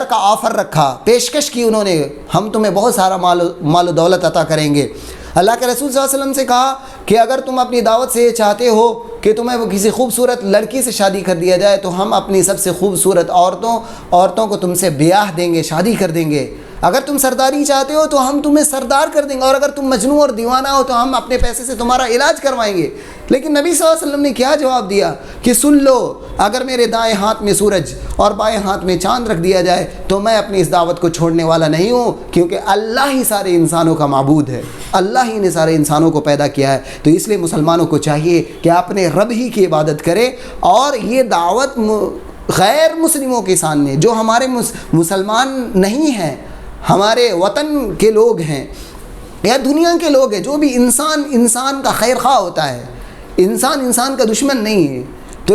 کا آفر رکھا، پیشکش کی انہوں نے، ہم تمہیں بہت سارا مال و دولت عطا کریں گے۔ اللہ کے رسول صلی اللہ علیہ وسلم سے کہا کہ اگر تم اپنی دعوت سے یہ چاہتے ہو کہ تمہیں وہ کسی خوبصورت لڑکی سے شادی کر دیا جائے تو ہم اپنی سب سے خوبصورت عورتوں کو تم سے بیاہ دیں گے، شادی کر دیں گے۔ اگر تم سرداری چاہتے ہو تو ہم تمہیں سردار کر دیں گے، اور اگر تم مجنون اور دیوانہ ہو تو ہم اپنے پیسے سے تمہارا علاج کروائیں گے۔ لیکن نبی صلی اللہ علیہ وسلم نے کیا جواب دیا کہ سن لو، اگر میرے دائیں ہاتھ میں سورج اور بائیں ہاتھ میں چاند رکھ دیا جائے تو میں اپنی اس دعوت کو چھوڑنے والا نہیں ہوں، کیونکہ اللہ ہی سارے انسانوں کا معبود ہے، اللہ ہی نے سارے انسانوں کو پیدا کیا ہے۔ تو اس لیے مسلمانوں کو چاہیے کہ اپنے رب ہی کی عبادت کرے، اور یہ دعوت غیر مسلموں کے سامنے، جو ہمارے مسلمان نہیں ہیں، ہمارے وطن کے لوگ ہیں یا دنیا کے لوگ ہیں، جو بھی انسان کا خیر خواہ ہوتا ہے، انسان کا دشمن نہیں ہے، تو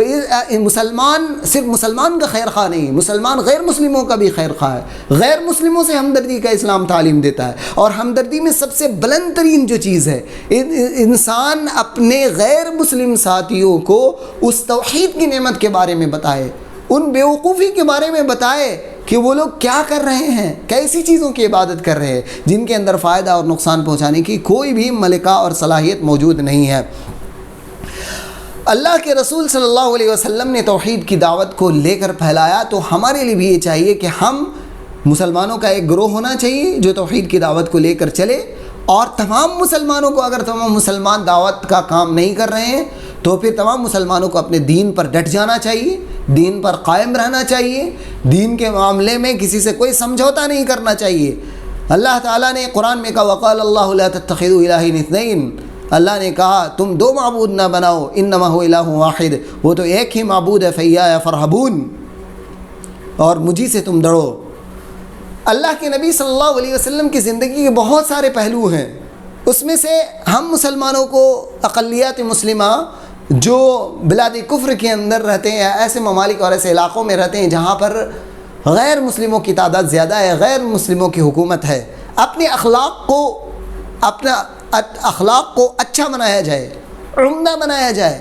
مسلمان صرف مسلمان کا خیر خواہ نہیں، مسلمان غیر مسلموں کا بھی خیر خواہ ہے۔ غیر مسلموں سے ہمدردی کا اسلام تعلیم دیتا ہے، اور ہمدردی میں سب سے بلند ترین جو چیز ہے، انسان اپنے غیر مسلم ساتھیوں کو اس توحید کی نعمت کے بارے میں بتائے، ان بیوقوفی کے بارے میں بتائے کہ وہ لوگ کیا کر رہے ہیں، کیسی چیزوں کی عبادت کر رہے ہیں جن کے اندر فائدہ اور نقصان پہنچانے کی کوئی بھی ملکہ اور صلاحیت موجود نہیں ہے۔ اللہ کے رسول صلی اللہ علیہ وسلم نے توحید کی دعوت کو لے کر پھیلایا، تو ہمارے لیے بھی یہ چاہیے کہ ہم مسلمانوں کا ایک گروہ ہونا چاہیے جو توحید کی دعوت کو لے کر چلے، اور تمام مسلمانوں کو، اگر تمام مسلمان دعوت کا کام نہیں کر رہے ہیں تو پھر تمام مسلمانوں کو اپنے دین پر ڈٹ جانا چاہیے، دین پر قائم رہنا چاہیے، دین کے معاملے میں کسی سے کوئی سمجھوتا نہیں کرنا چاہیے۔ اللہ تعالیٰ نے قرآن میں کہا وقال اللہ لا تتخذوا الہین اثنین، اللہ نے کہا تم دو معبود نہ بناؤ، انما هو الہ واحد، وہ تو ایک ہی معبود ہے، فیایا فرحبون، اور مجھی سے تم ڈرو۔ اللہ کے نبی صلی اللہ علیہ وسلم کی زندگی کے بہت سارے پہلو ہیں، اس میں سے ہم مسلمانوں کو اقلیت مسلمہ جو بلاد کفر کے اندر رہتے ہیں، ایسے ممالک اور ایسے علاقوں میں رہتے ہیں جہاں پر غیر مسلموں کی تعداد زیادہ ہے، غیر مسلموں کی حکومت ہے، اپنے اخلاق کو اچھا بنایا جائے، عمدہ بنایا جائے،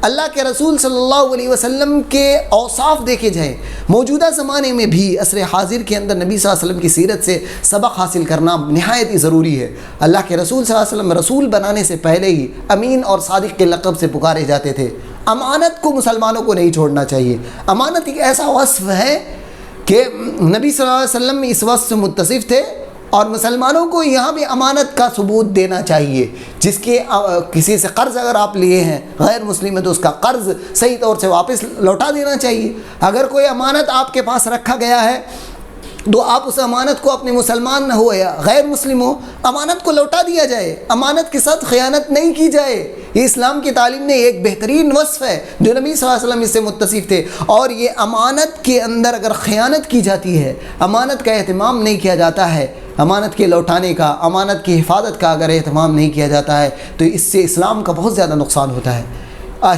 اللہ کے رسول صلی اللہ علیہ وسلم کے اوصاف دیکھے جائیں۔ موجودہ زمانے میں بھی عصر حاضر کے اندر نبی صلی اللہ علیہ وسلم کی سیرت سے سبق حاصل کرنا نہایت ہی ضروری ہے۔ اللہ کے رسول صلی اللہ علیہ وسلم رسول بنانے سے پہلے ہی امین اور صادق کے لقب سے پکارے جاتے تھے۔ امانت کو مسلمانوں کو نہیں چھوڑنا چاہیے۔ امانت ایک ایسا وصف ہے کہ نبی صلی اللہ علیہ وسلم اس وصف سے متصف تھے، اور مسلمانوں کو یہاں بھی امانت کا ثبوت دینا چاہیے۔ جس کے کسی سے قرض اگر آپ لیے ہیں غیر مسلم ہے تو اس کا قرض صحیح طور سے واپس لوٹا دینا چاہیے۔ اگر کوئی امانت آپ کے پاس رکھا گیا ہے تو آپ اس امانت کو، اپنے مسلمان نہ ہو یا غیر مسلم ہو، امانت کو لوٹا دیا جائے، امانت کے ساتھ خیانت نہیں کی جائے۔ یہ اسلام کی تعلیم نے ایک بہترین وصف ہے جو نبی صلی اللہ علیہ وسلم اس سے متصف تھے۔ اور یہ امانت کے اندر اگر خیانت کی جاتی ہے، امانت کا اہتمام نہیں کیا جاتا ہے، امانت کے لوٹانے کا، امانت کی حفاظت کا اگر اہتمام نہیں کیا جاتا ہے تو اس سے اسلام کا بہت زیادہ نقصان ہوتا ہے۔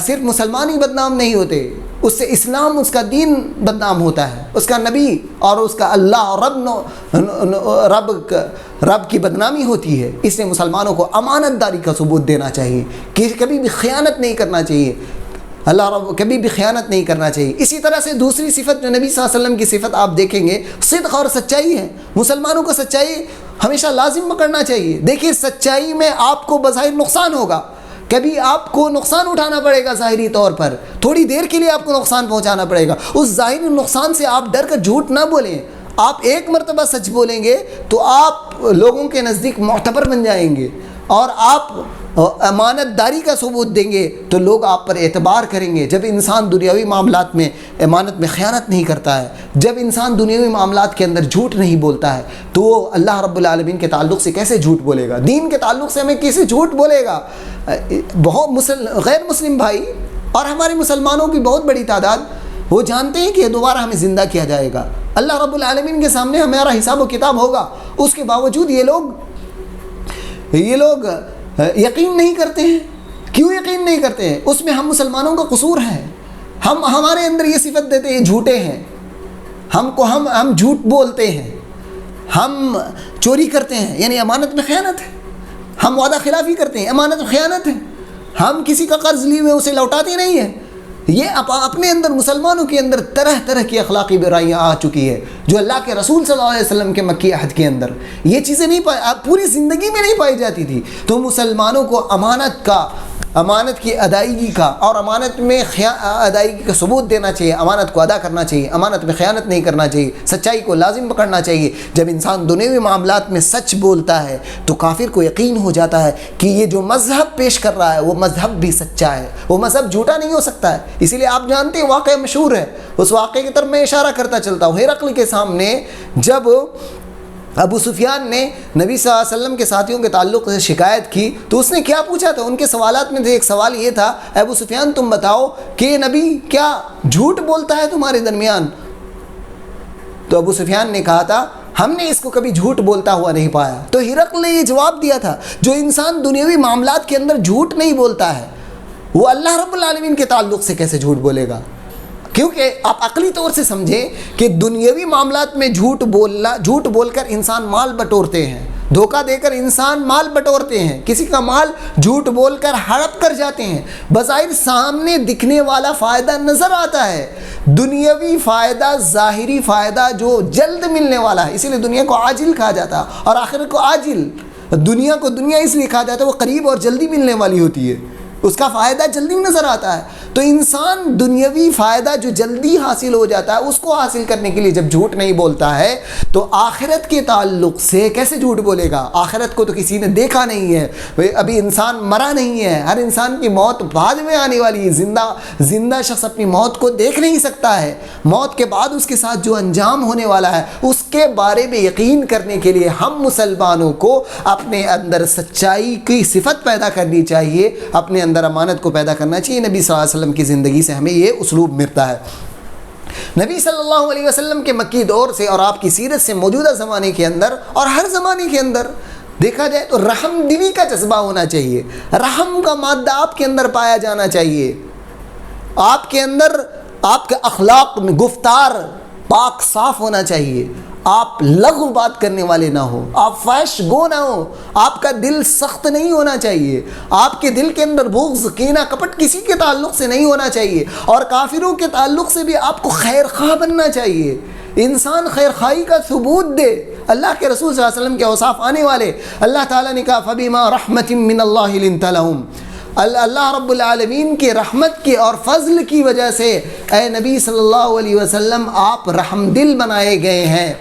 صرف مسلمان ہی بدنام نہیں ہوتے، اس سے اسلام، اس کا دین بدنام ہوتا ہے، اس کا نبی اور اس کا اللہ اور رب کی بدنامی ہوتی ہے۔ اس لیے مسلمانوں کو امانت داری کا ثبوت دینا چاہیے کہ کبھی بھی خیانت نہیں کرنا چاہیے، اللہ رب کبھی بھی خیانت نہیں کرنا چاہیے۔ اسی طرح سے دوسری صفت جو نبی صلی اللہ علیہ وسلم کی صفت آپ دیکھیں گے، صدق اور سچائی ہے۔ مسلمانوں کو سچائی ہمیشہ لازم پکڑنا چاہیے۔ دیکھیے سچائی میں آپ کو بظاہر نقصان ہوگا، کبھی آپ کو نقصان اٹھانا پڑے گا ظاہری طور پر، تھوڑی دیر کے لیے آپ کو نقصان پہنچانا پڑے گا، اس ظاہری نقصان سے آپ ڈر کر جھوٹ نہ بولیں۔ آپ ایک مرتبہ سچ بولیں گے تو آپ لوگوں کے نزدیک معتبر بن جائیں گے، اور آپ امانت داری کا ثبوت دیں گے تو لوگ آپ پر اعتبار کریں گے۔ جب انسان دنیاوی معاملات میں امانت میں خیانت نہیں کرتا ہے، جب انسان دنیاوی معاملات کے اندر جھوٹ نہیں بولتا ہے، تو وہ اللہ رب العالمین کے تعلق سے کیسے جھوٹ بولے گا؟ دین کے تعلق سے ہمیں کیسے جھوٹ بولے گا؟ بہت غیر مسلم بھائی اور ہمارے مسلمانوں کی بہت بڑی تعداد وہ جانتے ہیں کہ دوبارہ ہمیں زندہ کیا جائے گا، اللہ رب العالمین کے سامنے ہمارا حساب و کتاب ہوگا۔ اس کے باوجود یہ لوگ یقین نہیں کرتے ہیں۔ کیوں یقین نہیں کرتے ہیں؟ اس میں ہم مسلمانوں کا قصور ہے۔ ہمارے اندر یہ صفت دیتے ہیں جھوٹے ہیں، ہم جھوٹ بولتے ہیں، ہم چوری کرتے ہیں، یعنی امانت میں خیانت ہے، ہم وعدہ خلافی کرتے ہیں، امانت میں خیانت ہے، ہم کسی کا قرض لیے ہوئے اسے لوٹاتے نہیں ہیں، یہ اپنے اندر مسلمانوں کے اندر طرح طرح کی اخلاقی برائیاں آ چکی ہے جو اللہ کے رسول صلی اللہ علیہ وسلم کے مکی عہد کے اندر یہ چیزیں نہیں پوری زندگی میں نہیں پائی جاتی تھی. تو مسلمانوں کو امانت کی ادائیگی کا اور امانت میں ادائیگی کا ثبوت دینا چاہیے, امانت کو ادا کرنا چاہیے, امانت میں خیانت نہیں کرنا چاہیے, سچائی کو لازم پکڑنا چاہیے. جب انسان دنیوی معاملات میں سچ بولتا ہے تو کافر کو یقین ہو جاتا ہے کہ یہ جو مذہب پیش کر رہا ہے وہ مذہب بھی سچا ہے, وہ مذہب جھوٹا نہیں ہو سکتا ہے. اسی لیے آپ جانتے ہیں واقعہ مشہور ہے, اس واقعے کی طرف میں اشارہ کرتا چلتا ہوں. ہرقل کے سامنے جب ابو سفیان نے نبی صلی اللہ علیہ وسلم کے ساتھیوں کے تعلق سے شکایت کی تو اس نے کیا پوچھا تھا؟ ان کے سوالات میں ایک سوال یہ تھا, ابو سفیان تم بتاؤ کہ یہ نبی کیا جھوٹ بولتا ہے تمہارے درمیان؟ تو ابو سفیان نے کہا تھا ہم نے اس کو کبھی جھوٹ بولتا ہوا نہیں پایا. تو ہرقل نے یہ جواب دیا تھا جو انسان دنیاوی معاملات کے اندر جھوٹ نہیں بولتا ہے وہ اللہ رب العالمین کے تعلق سے کیسے جھوٹ بولے گا؟ کیونکہ آپ عقلی طور سے سمجھیں کہ دنیاوی معاملات میں جھوٹ بول کر انسان مال بٹورتے ہیں, دھوکہ دے کر انسان مال بٹورتے ہیں, کسی کا مال جھوٹ بول کر ہڑپ کر جاتے ہیں. بظاہر سامنے دکھنے والا فائدہ نظر آتا ہے, دنیاوی فائدہ, ظاہری فائدہ جو جلد ملنے والا ہے, اسی لیے دنیا کو عاجل کہا جاتا ہے اور آخرت کو عاجل. دنیا کو دنیا اس لیے کہا جاتا ہے وہ قریب اور جلدی ملنے والی ہوتی ہے, اس کا فائدہ جلدی نظر آتا ہے. تو انسان دنیاوی فائدہ جو جلدی حاصل ہو جاتا ہے اس کو حاصل کرنے کے لیے جب جھوٹ نہیں بولتا ہے تو آخرت کے تعلق سے کیسے جھوٹ بولے گا؟ آخرت کو تو کسی نے دیکھا نہیں ہے, ابھی انسان مرا نہیں ہے, ہر انسان کی موت بعد میں آنے والی ہے. زندہ شخص اپنی موت کو دیکھ نہیں سکتا ہے, موت کے بعد اس کے ساتھ جو انجام ہونے والا ہے اس کے بارے میں یقین کرنے کے لیے ہم مسلمانوں کو اپنے اندر سچائی کی صفت پیدا کرنی چاہیے, اپنے اندر امانت کو پیدا کرنا چاہیے. نبی صلی اللہ علیہ وسلم کی زندگی سے ہمیں یہ اسلوب ملتا ہے. نبی صلی اللہ علیہ وسلم کے مکی دور سے اور آپ کی سیرت سے موجودہ زمانے کے اندر اور ہر زمانے کے اندر دیکھا جائے تو رحم دلی کا جذبہ ہونا چاہیے, رحم کا مادہ آپ کے اندر پایا جانا چاہیے. آپ کے اندر آپ کے اخلاق میں گفتار پاک صاف ہونا چاہیے, آپ لغو بات کرنے والے نہ ہو, آپ فحش گو نہ ہو, آپ کا دل سخت نہیں ہونا چاہیے, آپ کے دل کے اندر بغض کینہ کپٹ کسی کے تعلق سے نہیں ہونا چاہیے, اور کافروں کے تعلق سے بھی آپ کو خیر خواہ بننا چاہیے. انسان خیر خواہی کا ثبوت دے. اللہ کے رسول صلی اللہ علیہ وسلم کے اوصاف آنے والے, اللہ تعالیٰ نے کہا فَبِمَا رَحْمَةٍ مِّنَ اللَّهِ لِنْتَ لَهُمْ, اللہ رب العالمین کے رحمت کی اور فضل کی وجہ سے اے نبی صلی اللہ علیہ وسلم آپ رحم دل بنائے گئے ہیں.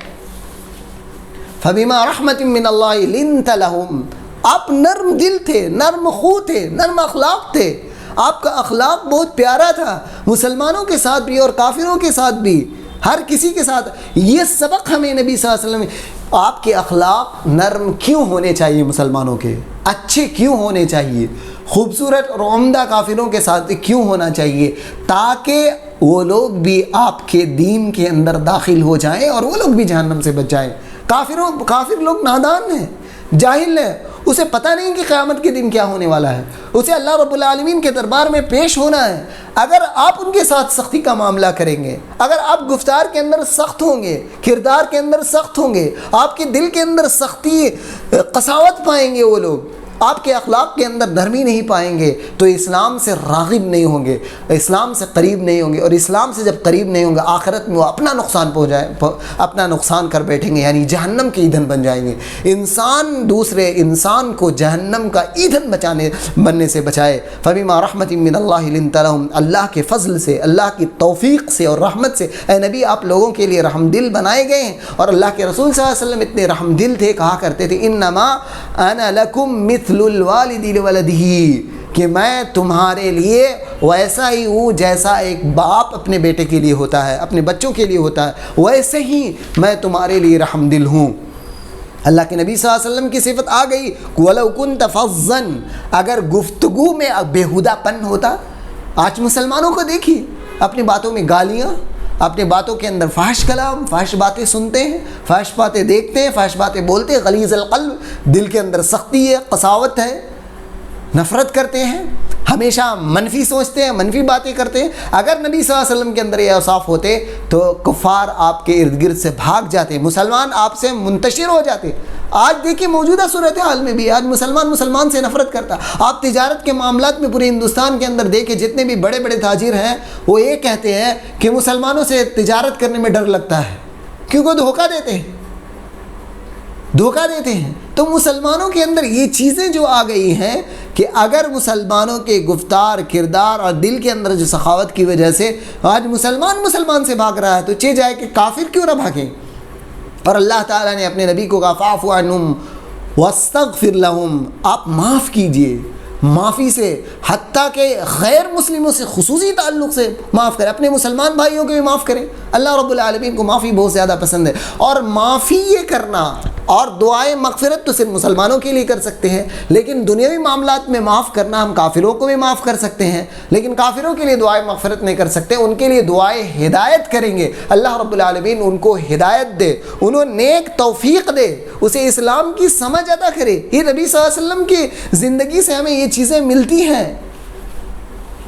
فَبِمَا رَحْمَةٍ مِّنَ اللَّهِ لِنْتَ لَهُمْ, آپ نرم دل تھے, نرم خو تھے, نرم اخلاق تھے, آپ کا اخلاق بہت پیارا تھا, مسلمانوں کے ساتھ بھی اور کافروں کے ساتھ بھی, ہر کسی کے ساتھ. یہ سبق ہمیں نبی صلی اللہ علیہ وسلم, آپ کے اخلاق نرم کیوں ہونے چاہیے, مسلمانوں کے اچھے کیوں ہونے چاہیے, خوبصورت اور عمدہ کافروں کے ساتھ کیوں ہونا چاہیے, تاکہ وہ لوگ بھی آپ کے دین کے اندر داخل ہو جائیں اور وہ لوگ بھی جہنم سے بچ جائیں. کافر لوگ نادان ہیں, جاہل ہیں, اسے پتہ نہیں کہ قیامت کے دن کیا ہونے والا ہے, اسے اللہ رب العالمین کے دربار میں پیش ہونا ہے. اگر آپ ان کے ساتھ سختی کا معاملہ کریں گے, اگر آپ گفتار کے اندر سخت ہوں گے, کردار کے اندر سخت ہوں گے, آپ کے دل کے اندر سختی قساوت پائیں گے, وہ لوگ آپ کے اخلاق کے اندر نرمی نہیں پائیں گے تو اسلام سے راغب نہیں ہوں گے, اسلام سے قریب نہیں ہوں گے, اور اسلام سے جب قریب نہیں ہوں گے آخرت میں وہ اپنا نقصان کر بیٹھیں گے, یعنی جہنم کے ایندھن بن جائیں گے. انسان دوسرے انسان کو جہنم کا ایندھن بننے سے بچائے. فَبِمَا رَحْمَةٍ مِّنَ اللَّهِ لِنْتَ لَهُمْ, اللہ کے فضل سے, اللہ کی توفیق سے اور رحمت سے اے نبی آپ لوگوں کے لیے رحم دل بنائے گئے ہیں. اور اللہ کے رسول صلی اللہ علیہ وسلم اتنے رحم دل تھے, کہا کرتے تھے انما انا لکم مثل الوالد لولدہ, کہ میں تمہارے لیے ویسا ہی ہوں جیسا ایک باپ اپنے بیٹے کے لیے ہوتا ہے, اپنے بچوں کے لیے ہوتا ہے, ویسے ہی میں تمہارے لیے رحم دل ہوں. اللہ کے نبی صلی اللہ علیہ وسلم کی صفت آ گئی وَلَوْ كُنْتَ فَظًّا, اگر گفتگو میں بےہودہ پن ہوتا. آج مسلمانوں کو دیکھیے, اپنی باتوں میں گالیاں, اپنے باتوں کے اندر فحش کلام, فحش باتیں سنتے ہیں, فحش باتیں دیکھتے ہیں, فحش باتیں بولتے ہیں, غلیظ القلب, دل کے اندر سختی ہے, قساوت ہے, نفرت کرتے ہیں. ہمیشہ منفی سوچتے ہیں، منفی باتیں کرتے ہیں. اگر نبی صلی اللہ علیہ وسلم کے اندر یہ اوصاف ہوتے تو کفار آپ کے ارد گرد سے بھاگ جاتے، مسلمان آپ سے منتشر ہو جاتے. آج دیکھیں موجودہ صورتحال میں بھی آج مسلمان سے نفرت کرتا. آپ تجارت کے معاملات میں پورے ہندوستان کے اندر دیکھیں، جتنے بھی بڑے بڑے تاجر ہیں وہ یہ کہتے ہیں کہ مسلمانوں سے تجارت کرنے میں ڈر لگتا ہے، کیونکہ دھوکہ دیتے ہیں. تو مسلمانوں کے اندر یہ چیزیں جو آ گئی ہیں کہ اگر مسلمانوں کے گفتار، کردار اور دل کے اندر جو سخاوت کی وجہ سے آج مسلمان سے بھاگ رہا ہے، تو چاہے جائے کہ کافر کیوں نہ بھاگیں. اور اللہ تعالیٰ نے اپنے نبی کو کہا فاعف عنہم واستغفر لہم، آپ معاف کیجئے. معافی سے حتیٰ کہ غیر مسلموں سے خصوصی تعلق سے معاف کریں، اپنے مسلمان بھائیوں کو بھی معاف کریں. اللہ رب العالمین کو معافی بہت زیادہ پسند ہے. اور معافی یہ کرنا اور دعائیں مغفرت تو صرف مسلمانوں کے لیے کر سکتے ہیں، لیکن دنیاوی معاملات میں معاف کرنا ہم کافروں کو بھی معاف کر سکتے ہیں، لیکن کافروں کے لیے دعائیں مغفرت نہیں کر سکتے. ان کے لیے دعائیں ہدایت کریں گے. اللہ رب العالمین ان کو ہدایت دے، انہوں نیک توفیق دے، اسے اسلام کی سمجھ عطا کرے. یہ نبی صلی اللہ علیہ وسلم کی زندگی سے ہمیں یہ چیزیں ملتی ہیں.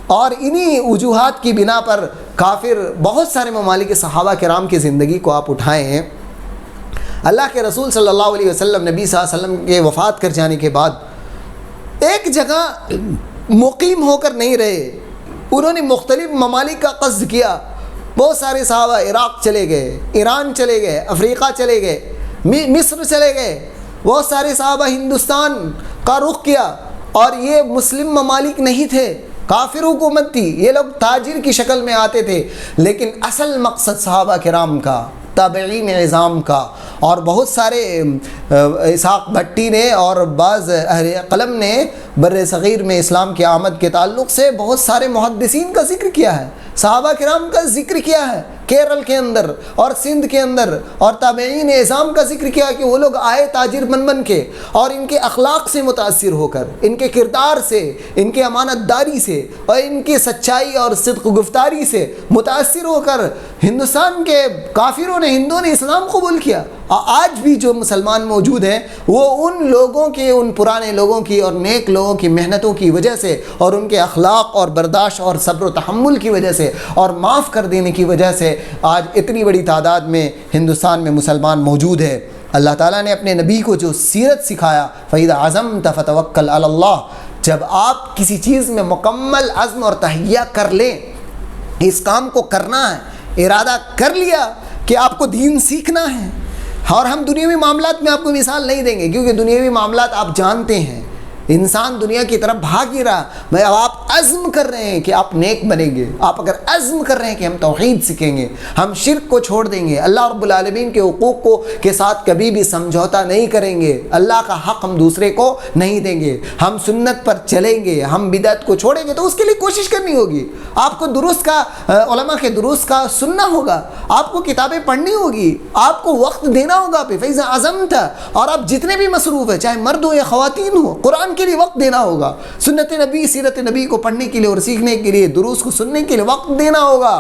اور انہی وجوہات کی بنا پر کافر بہت سارے ممالک صحابہ کرام کی زندگی کو آپ اٹھائے ہیں. اللہ کے رسول صلی اللہ علیہ وسلم نبی صلی اللہ علیہ وسلم کے وفات کر جانے کے بعد ایک جگہ مقیم ہو کر نہیں رہے، انہوں نے مختلف ممالک کا قصد کیا. بہت سارے صحابہ عراق چلے گئے، ایران چلے گئے، افریقہ چلے گئے، مصر چلے گئے. بہت سارے صحابہ ہندوستان کا رخ کیا. اور یہ مسلم ممالک نہیں تھے، کافر حکومت تھی، یہ لوگ تاجر کی شکل میں آتے تھے، لیکن اصل مقصد صحابہ کرام کا، تابعین عظام کا. اور بہت سارے اسحاق بھٹی نے اور بعض اہل قلم نے بر صغیر میں اسلام کی آمد کے تعلق سے بہت سارے محدثین کا ذکر کیا ہے، صحابہ کرام کا ذکر کیا ہے کیرل کے اندر اور سندھ کے اندر، اور تابعین اعظام کا ذکر کیا کہ وہ لوگ آئے تاجر بن کے، اور ان کے اخلاق سے متاثر ہو کر، ان کے کردار سے، ان کے امانت داری سے اور ان کی سچائی اور صدق گفتاری سے متاثر ہو کر ہندوستان کے کافروں نے، ہندوؤں نے اسلام قبول کیا. آج بھی جو مسلمان موجود ہیں وہ ان لوگوں کے، ان پرانے لوگوں کی اور نیک لوگوں کی محنتوں کی وجہ سے اور ان کے اخلاق اور برداشت اور صبر و تحمل کی وجہ سے اور معاف کر دینے کی وجہ سے آج اتنی بڑی تعداد میں ہندوستان میں مسلمان موجود ہے. اللہ تعالیٰ نے اپنے نبی کو جو سیرت سکھایا، فَإِذَا عَزَمْتَ فَتَوَكَّلْ عَلَى اللَّهِ، جب آپ کسی چیز میں مکمل عزم اور تہیہ کر لیں، اس کام کو کرنا ہے، ارادہ کر لیا کہ آپ کو دین سیکھنا ہے. اور ہم دنیاوی معاملات میں آپ کو مثال نہیں دیں گے، کیونکہ دنیاوی معاملات آپ جانتے ہیں، انسان دنیا کی طرف بھاگ ہی رہا. میں اب آپ عزم کر رہے ہیں کہ آپ نیک بنیں گے، آپ اگر عزم کر رہے ہیں کہ ہم توحید سیکھیں گے، ہم شرک کو چھوڑ دیں گے، اللہ رب العالمین کے حقوق کے ساتھ کبھی بھی سمجھوتا نہیں کریں گے، اللہ کا حق ہم دوسرے کو نہیں دیں گے، ہم سنت پر چلیں گے، ہم بدعت کو چھوڑیں گے، تو اس کے لیے کوشش کرنی ہوگی. آپ کو دروس کا، علماء کے دروس کا سننا ہوگا، آپ کو کتابیں پڑھنی ہوگی، آپ کو وقت دینا ہوگا پہ فیض اعظم تھا. اور آپ جتنے بھی مصروف ہیں، چاہے مرد ہو یا خواتین ہو، قرآن کے لیے وقت دینا ہوگا، سنت نبی، سیرت نبی کو پڑھنے کے لیے اور سیکھنے کے لیے، دروس کو سننے کے لیے وقت دینا ہوگا.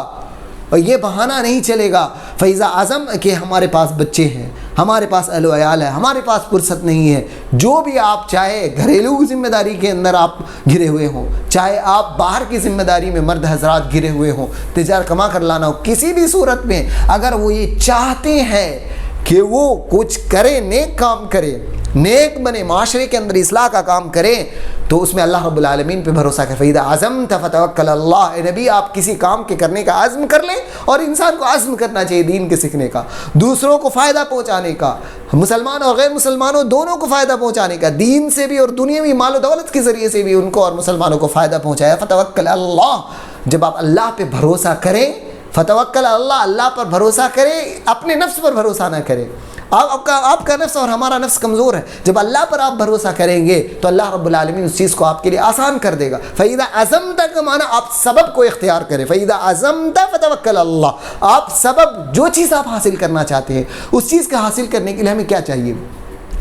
اور یہ بہانہ نہیں چلے گا فیض اعظم کہ ہمارے پاس بچے ہیں، ہمارے پاس اہل و عیال ہے، ہمارے پاس فرصت نہیں ہے. جو بھی آپ چاہے گھریلو ذمہ داری کے اندر آپ گھرے ہوئے ہوں، چاہے آپ باہر کی ذمہ داری میں مرد حضرات گھرے ہوئے ہوں، تجارت کما کر لانا ہو، کسی بھی صورت میں اگر وہ یہ چاہتے ہیں کہ وہ کچھ کرے، نیک کام کرے، نیک بنے، معاشرے کے اندر اصلاح کا کام کریں، تو اس میں اللہ رب العالمین پہ بھروسہ کر. فَإِذَا عَزَمْتَ فَتَوَكَّلْ عَلَى اللَّهِ. اے نبی آپ کسی کام کے کرنے کا عزم کر لیں، اور انسان کو عزم کرنا چاہیے دین کے سیکھنے کا، دوسروں کو فائدہ پہنچانے کا، مسلمان اور غیر مسلمانوں دونوں کو فائدہ پہنچانے کا، دین سے بھی اور دنیاوی مال و دولت کے ذریعے سے بھی ان کو اور مسلمانوں کو فائدہ پہنچایا. فَتَوَكَّلْ عَلَى اللَّهِ. جب آپ اللہ پہ بھروسہ کریں، فتوکل اللہ، اللہ پر بھروسہ کریں، اپنے نفس پر بھروسہ نہ کریں. آپ کا نفس اور ہمارا نفس کمزور ہے. جب اللہ پر آپ بھروسہ کریں گے تو اللہ رب العالمین اس چیز کو آپ کے لیے آسان کر دے گا. فَإِذَا عَزَمْتَ کا معنی آپ سبب کو اختیار کریں. فَإِذَا عَزَمْتَ فَتَوَكَّلْ اللَّهِ. آپ سبب، جو چیز آپ حاصل کرنا چاہتے ہیں، اس چیز کا حاصل کرنے کے لیے ہمیں کیا چاہیے؟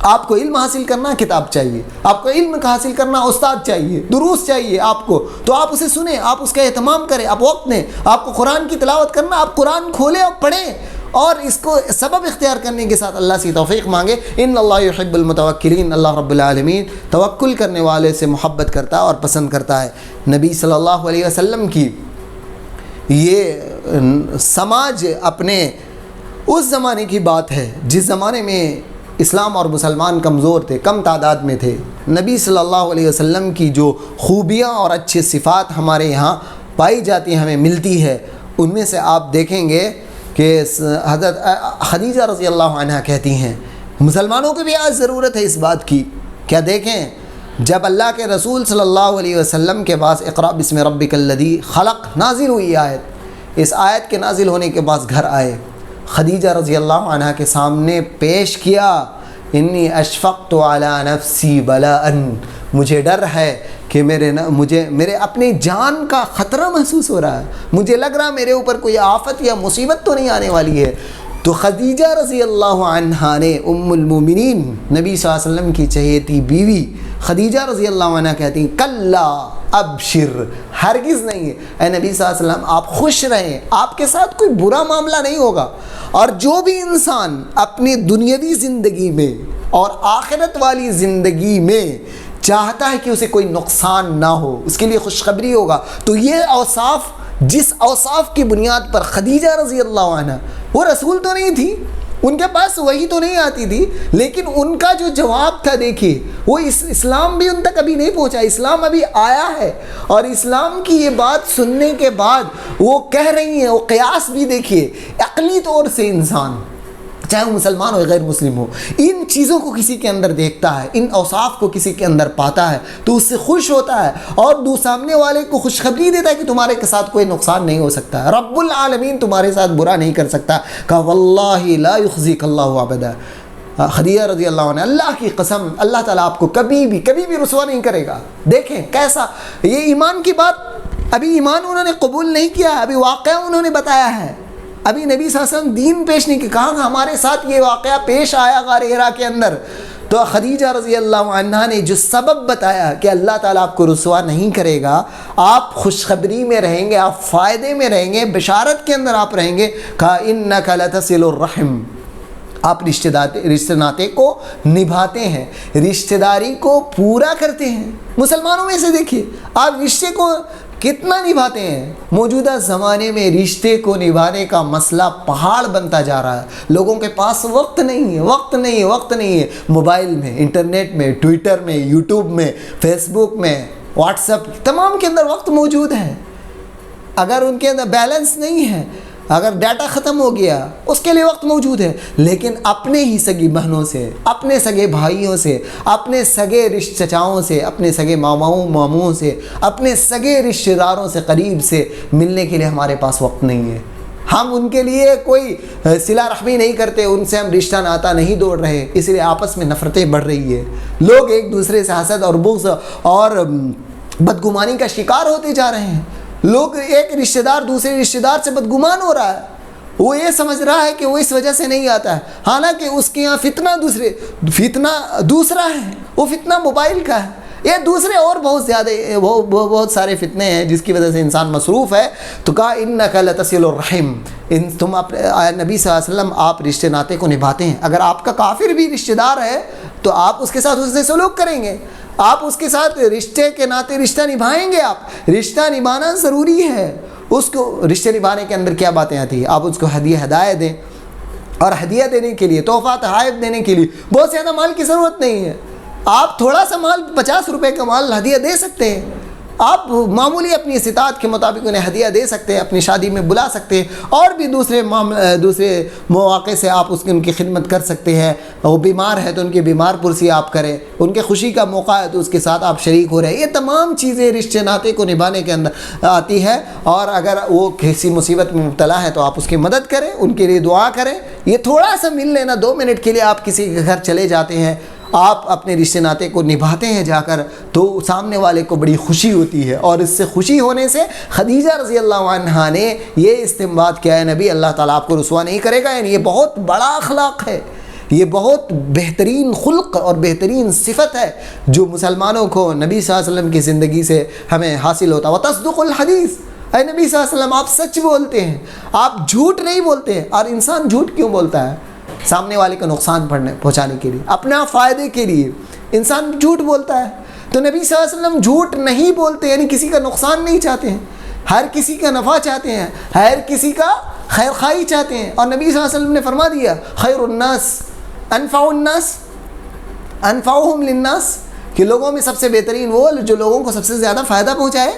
آپ کو علم حاصل کرنا، کتاب چاہیے. آپ کو علم کا حاصل کرنا، استاد چاہیے، دروس چاہیے آپ کو، تو آپ اسے سنیں، آپ اس کا اہتمام کریں، آپ وقت دیں. آپ کو قرآن کی تلاوت کرنا، آپ قرآن کھولیں اور پڑھیں. اور اس کو سبب اختیار کرنے کے ساتھ اللہ سے توفیق مانگے۔ ان اللہ یحب المتوکلین، اللہ رب العالمین توکل کرنے والے سے محبت کرتا ہے اور پسند کرتا ہے۔ نبی صلی اللہ علیہ وسلم کی یہ سماج اپنے اس زمانے کی بات ہے جس زمانے میں اسلام اور مسلمان کمزور تھے، کم تعداد میں تھے۔ نبی صلی اللہ علیہ وسلم کی جو خوبیاں اور اچھی صفات ہمارے یہاں پائی جاتی ہیں، ہمیں ملتی ہے، ان میں سے آپ دیکھیں گے کہ حضرت خدیجہ رضی اللہ عنہا کہتی ہیں مسلمانوں کو بھی آج ضرورت ہے اس بات کی۔ کیا دیکھیں، جب اللہ کے رسول صلی اللہ علیہ وسلم کے پاس اقرأ بسم ربک الذی خلق نازل ہوئی آیت، اس آیت کے نازل ہونے کے بعد گھر آئے، خدیجہ رضی اللہ عنہ کے سامنے پیش کیا، انی اشفقت علی نفسی بلاء، مجھے ڈر ہے کہ میرے اپنی جان کا خطرہ محسوس ہو رہا ہے، مجھے لگ رہا میرے اوپر کوئی آفت یا مصیبت تو نہیں آنے والی ہے۔ تو خدیجہ رضی اللہ عنہا نے، ام المومنین نبی صلی اللہ علیہ وسلم کی چہیتی بیوی خدیجہ رضی اللہ عنہ کہتی ہیں کلا ابشر، ہرگز نہیں ہے اے نبی صلی اللہ علیہ وسلم، آپ خوش رہیں، آپ کے ساتھ کوئی برا معاملہ نہیں ہوگا۔ اور جو بھی انسان اپنی دنیاوی زندگی میں اور آخرت والی زندگی میں چاہتا ہے کہ اسے کوئی نقصان نہ ہو، اس کے لیے خوشخبری ہوگا۔ تو یہ اوصاف، جس اوصاف کی بنیاد پر خدیجہ رضی اللہ عنہ، وہ رسول تو نہیں تھی، ان کے پاس وہی تو نہیں آتی تھی، لیکن ان کا جو جواب تھا دیکھیے، وہ اسلام بھی ان تک ابھی نہیں پہنچا، اسلام ابھی آیا ہے، اور اسلام کی یہ بات سننے کے بعد وہ کہہ رہی ہیں، وہ قیاس بھی دیکھیے، عقلی طور سے انسان چاہے وہ مسلمان ہو یا غیر مسلم ہو، ان چیزوں کو کسی کے اندر دیکھتا ہے، ان اوصاف کو کسی کے اندر پاتا ہے تو اس سے خوش ہوتا ہے، اور سامنے والے کو خوشخبری دیتا ہے کہ تمہارے کے ساتھ کوئی نقصان نہیں ہو سکتا، رب العالمین تمہارے ساتھ برا نہیں کر سکتا۔ کہ واللہ لا یخزیک اللہ ابدا، خدیجہ رضی اللہ عنہ، اللہ کی قسم اللہ تعالیٰ آپ کو کبھی بھی رسوا نہیں کرے گا۔ دیکھیں کیسا یہ ایمان کی بات، ابھی ایمان انہوں نے قبول نہیں کیا، ابھی واقعہ انہوں نے بتایا ہے، ابھی نبی صلی اللہ علیہ وسلم دین پیش نہیں کیا، کہا ہمارے ساتھ یہ واقعہ پیش آیا غار حرا کے اندر، تو خدیجہ رضی اللہ عنہ نے جو سبب بتایا کہ اللہ تعالیٰ آپ کو رسوا نہیں کرے گا، آپ خوشخبری میں رہیں گے، آپ فائدے میں رہیں گے، بشارت کے اندر آپ رہیں گے، کہا انک لتصل الرحم، آپ رشتہ ناتے کو نبھاتے ہیں، رشتہ داری کو پورا کرتے ہیں۔ مسلمانوں میں سے دیکھیے آپ رشتے کو کتنا نبھاتے ہیں۔ موجودہ زمانے میں رشتے کو نبھانے کا مسئلہ پہاڑ بنتا جا رہا ہے، لوگوں کے پاس وقت نہیں ہے، موبائل میں، انٹرنیٹ میں، ٹویٹر میں، یوٹیوب میں، فیس بک میں، واٹس ایپ، تمام کے اندر وقت موجود ہے، اگر ان کے اندر بیلنس نہیں ہے، اگر ڈیٹا ختم ہو گیا اس کے لیے وقت موجود ہے، لیکن اپنے ہی سگی بہنوں سے، اپنے سگے بھائیوں سے، اپنے سگے چچاؤں سے، اپنے سگے ماموں سے، اپنے سگے رشتہ داروں سے، قریب سے ملنے کے لیے ہمارے پاس وقت نہیں ہے۔ ہم ان کے لیے کوئی صلہ رحمی نہیں کرتے، ان سے ہم رشتہ ناتا نہیں دوڑ رہے، اس لیے آپس میں نفرتیں بڑھ رہی ہے، لوگ ایک دوسرے سے حسد اور بغض اور بدگمانی کا شکار ہوتے جا رہے ہیں۔ لوگ ایک رشتہ دار دوسرے رشتہ دار سے بدگمان ہو رہا ہے، وہ یہ سمجھ رہا ہے کہ وہ اس وجہ سے نہیں آتا ہے، حالانکہ اس کے یہاں فتنہ دوسرا ہے، وہ فتنہ موبائل کا ہے، یہ دوسرے اور بہت سارے فتنے ہیں جس کی وجہ سے انسان مصروف ہے۔ تو کہا انک لتصل الرحم، تم نبی صلی اللہ علیہ وسلم آپ رشتے ناتے کو نبھاتے ہیں، اگر آپ کا کافر بھی رشتہ دار ہے تو آپ اس کے ساتھ حسن سلوک کریں گے، آپ اس کے ساتھ رشتے کے ناتے رشتہ نبھائیں گے، آپ رشتہ نبھانا ضروری ہے۔ اس کو رشتے نبھانے کے اندر کیا باتیں آتی ہیں، آپ اس کو ہدیہ دیں، اور ہدیہ دینے کے لیے، تحفہ تحائف دینے کے لیے بہت زیادہ مال کی ضرورت نہیں ہے، آپ تھوڑا سا مال 50 روپے کا مال ہدیہ دے سکتے ہیں، آپ معمولی اپنی استطاعت کے مطابق انہیں ہدیہ دے سکتے ہیں، اپنی شادی میں بلا سکتے ہیں، اور بھی دوسرے مواقع سے آپ ان کی خدمت کر سکتے ہیں، وہ بیمار ہے تو ان کی بیمار پرسی آپ کریں، ان کے خوشی کا موقع ہے تو اس کے ساتھ آپ شریک ہو رہے ہیں، یہ تمام چیزیں رشتے ناتے کو نبھانے کے اندر آتی ہے۔ اور اگر وہ کسی مصیبت میں مبتلا ہے تو آپ اس کی مدد کریں، ان کے لیے دعا کریں، یہ تھوڑا سا مل لینا، 2 منٹ کے لیے آپ کسی کے گھر چلے جاتے ہیں، آپ اپنے رشتے ناتے کو نبھاتے ہیں جا کر، تو سامنے والے کو بڑی خوشی ہوتی ہے، اور اس سے خوشی ہونے سے خدیجہ رضی اللہ عنہا نے یہ استنباط کیا ہے، نبی اللہ تعالیٰ آپ کو رسوا نہیں کرے گا، یعنی یہ بہت بڑا اخلاق ہے، یہ بہت بہترین خلق اور بہترین صفت ہے جو مسلمانوں کو نبی صلی اللہ علیہ وسلم کی زندگی سے ہمیں حاصل ہوتا ہے۔ وتصدق الحدیث، اے نبی صلی اللہ علیہ وسلم آپ سچ بولتے ہیں، آپ جھوٹ نہیں بولتے ہیں۔ اور انسان جھوٹ کیوں بولتا ہے؟ سامنے والے کا نقصان پہنچانے کے لیے، اپنا فائدے کے لیے انسان جھوٹ بولتا ہے۔ تو نبی صلی اللہ علیہ وسلم جھوٹ نہیں بولتے، یعنی کسی کا نقصان نہیں چاہتے ہیں، ہر کسی کا نفع چاہتے ہیں، ہر کسی کا خیر خواہی چاہتے ہیں۔ اور نبی صلی اللہ علیہ وسلم نے فرما دیا خیر الناس انفع الناس انفعهم للناس، کہ لوگوں میں سب سے بہترین وہ جو لوگوں کو سب سے زیادہ فائدہ پہنچائے۔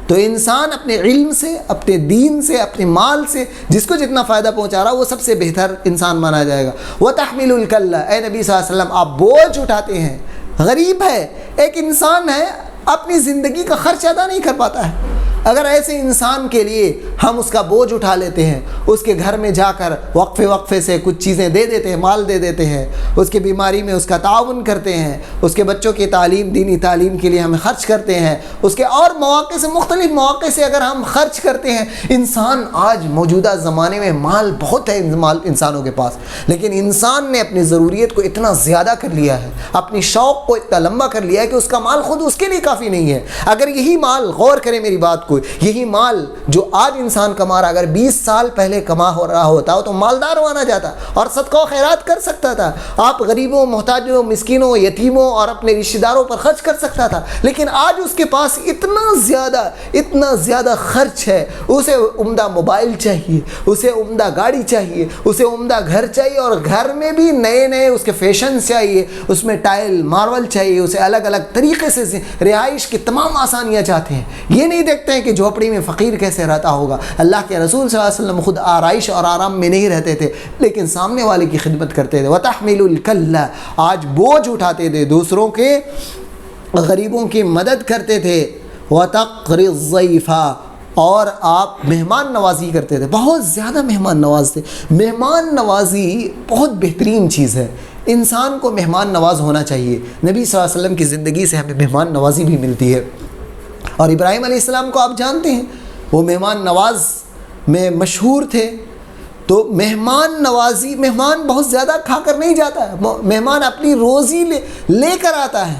تو انسان اپنے علم سے، اپنے دین سے، اپنے مال سے جس کو جتنا فائدہ پہنچا رہا وہ سب سے بہتر انسان مانا جائے گا۔ وَتَحْمِلُ الْكَلَّ، اے نبی صلی اللہ علیہ وسلم آپ بوجھ اٹھاتے ہیں۔ غریب ہے، ایک انسان ہے اپنی زندگی کا خرچ ادا نہیں کر پاتا ہے، اگر ایسے انسان کے لیے ہم اس کا بوجھ اٹھا لیتے ہیں، اس کے گھر میں جا کر وقفے سے کچھ چیزیں دے دیتے ہیں، مال دے دیتے ہیں، اس کی بیماری میں اس کا تعاون کرتے ہیں، اس کے بچوں کی تعلیم، دینی تعلیم کے لیے ہم خرچ کرتے ہیں، اس کے اور مواقع سے، مختلف مواقع سے اگر ہم خرچ کرتے ہیں۔ انسان آج موجودہ زمانے میں مال بہت ہے مال انسانوں کے پاس، لیکن انسان نے اپنی ضروریت کو اتنا زیادہ کر لیا ہے، اپنی شوق کو اتنا لمبا کر لیا ہے کہ اس کا مال خود اس کے لیے کافی نہیں ہے۔ اگر یہی مال، غور کریں میری بات کو، یہی مال جو آج انسان کما رہا، اگر 20 سال پہلے کما ہو رہا ہوتا تو مالدار ہونا جاتا اور صدقہ و خیرات کر سکتا تھا، آپ غریبوں، محتاجوں، مسکینوں، یتیموں اور اپنے رشتہ داروں پر خرچ کر سکتا تھا۔ لیکن آج اس کے پاس اتنا زیادہ خرچ ہے، اسے عمدہ موبائل چاہیے، اسے عمدہ گاڑی چاہیے، اسے عمدہ گھر چاہیے، اور گھر میں بھی نئے اس کے فیشنز چاہیے، اس میں ٹائل مارول چاہیے، اسے الگ الگ طریقے سے رہائش کی تمام آسانیاں چاہتے ہیں۔ یہ نہیں دیکھتے ہیں کہ جھوپڑی میں فقیر کیسے رہتا ہوگا۔ اللہ کے رسول صلی اللہ علیہ وسلم خود آرائش اور آرام میں نہیں رہتے تھے، لیکن سامنے والے کی خدمت کرتے تھے۔ وَتَحْمِلُ الْكَلَّ، آج بوجھ اٹھاتے تھے، دوسروں کے غریبوں کی مدد کرتے تھے۔ وَتَقْرِي الضَّيْفَ، اور آپ مہمان نوازی کرتے تھے، بہت زیادہ مہمان نواز تھے۔ مہمان نوازی بہت بہترین چیز ہے، انسان کو مہمان نواز ہونا چاہیے۔ نبی صلی اللہ علیہ وسلم کی زندگی سے ہمیں مہمان نوازی بھی ملتی ہے۔ اور ابراہیم علیہ السلام کو آپ جانتے ہیں، وہ مہمان نواز میں مشہور تھے۔ تو مہمان نوازی، مہمان بہت زیادہ کھا کر نہیں جاتا ہے، مہمان اپنی روزی لے کر آتا ہے۔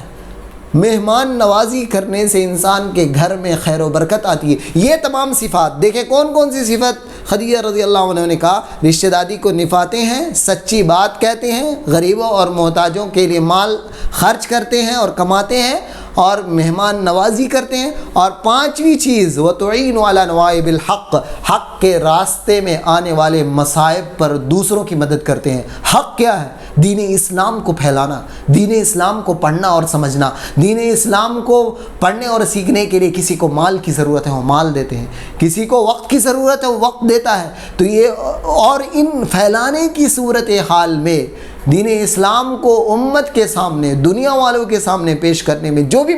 مہمان نوازی کرنے سے انسان کے گھر میں خیر و برکت آتی ہے۔ یہ تمام صفات دیکھیں کون سی صفت خدیجہ رضی اللہ عنہ نے کہا، رشتہ داری کو نبھاتے ہیں، سچی بات کہتے ہیں، غریبوں اور محتاجوں کے لیے مال خرچ کرتے ہیں اور کماتے ہیں، اور مہمان نوازی کرتے ہیں۔ اور پانچویں چیز وَتُعِينُ عَلَى نَوَائِبِ الْحَقِّ، حق کے راستے میں آنے والے مصائب پر دوسروں کی مدد کرتے ہیں۔ حق کیا ہے؟ دین اسلام کو پھیلانا، دین اسلام کو پڑھنا اور سمجھنا۔ دین اسلام کو پڑھنے اور سیکھنے کے لیے کسی کو مال کی ضرورت ہے وہ مال دیتے ہیں، کسی کو وقت کی ضرورت ہے وہ وقت دیتا ہے۔ تو یہ اور ان پھیلانے کی صورت حال میں دین اسلام کو امت کے سامنے، دنیا والوں کے سامنے پیش کرنے میں جو بھی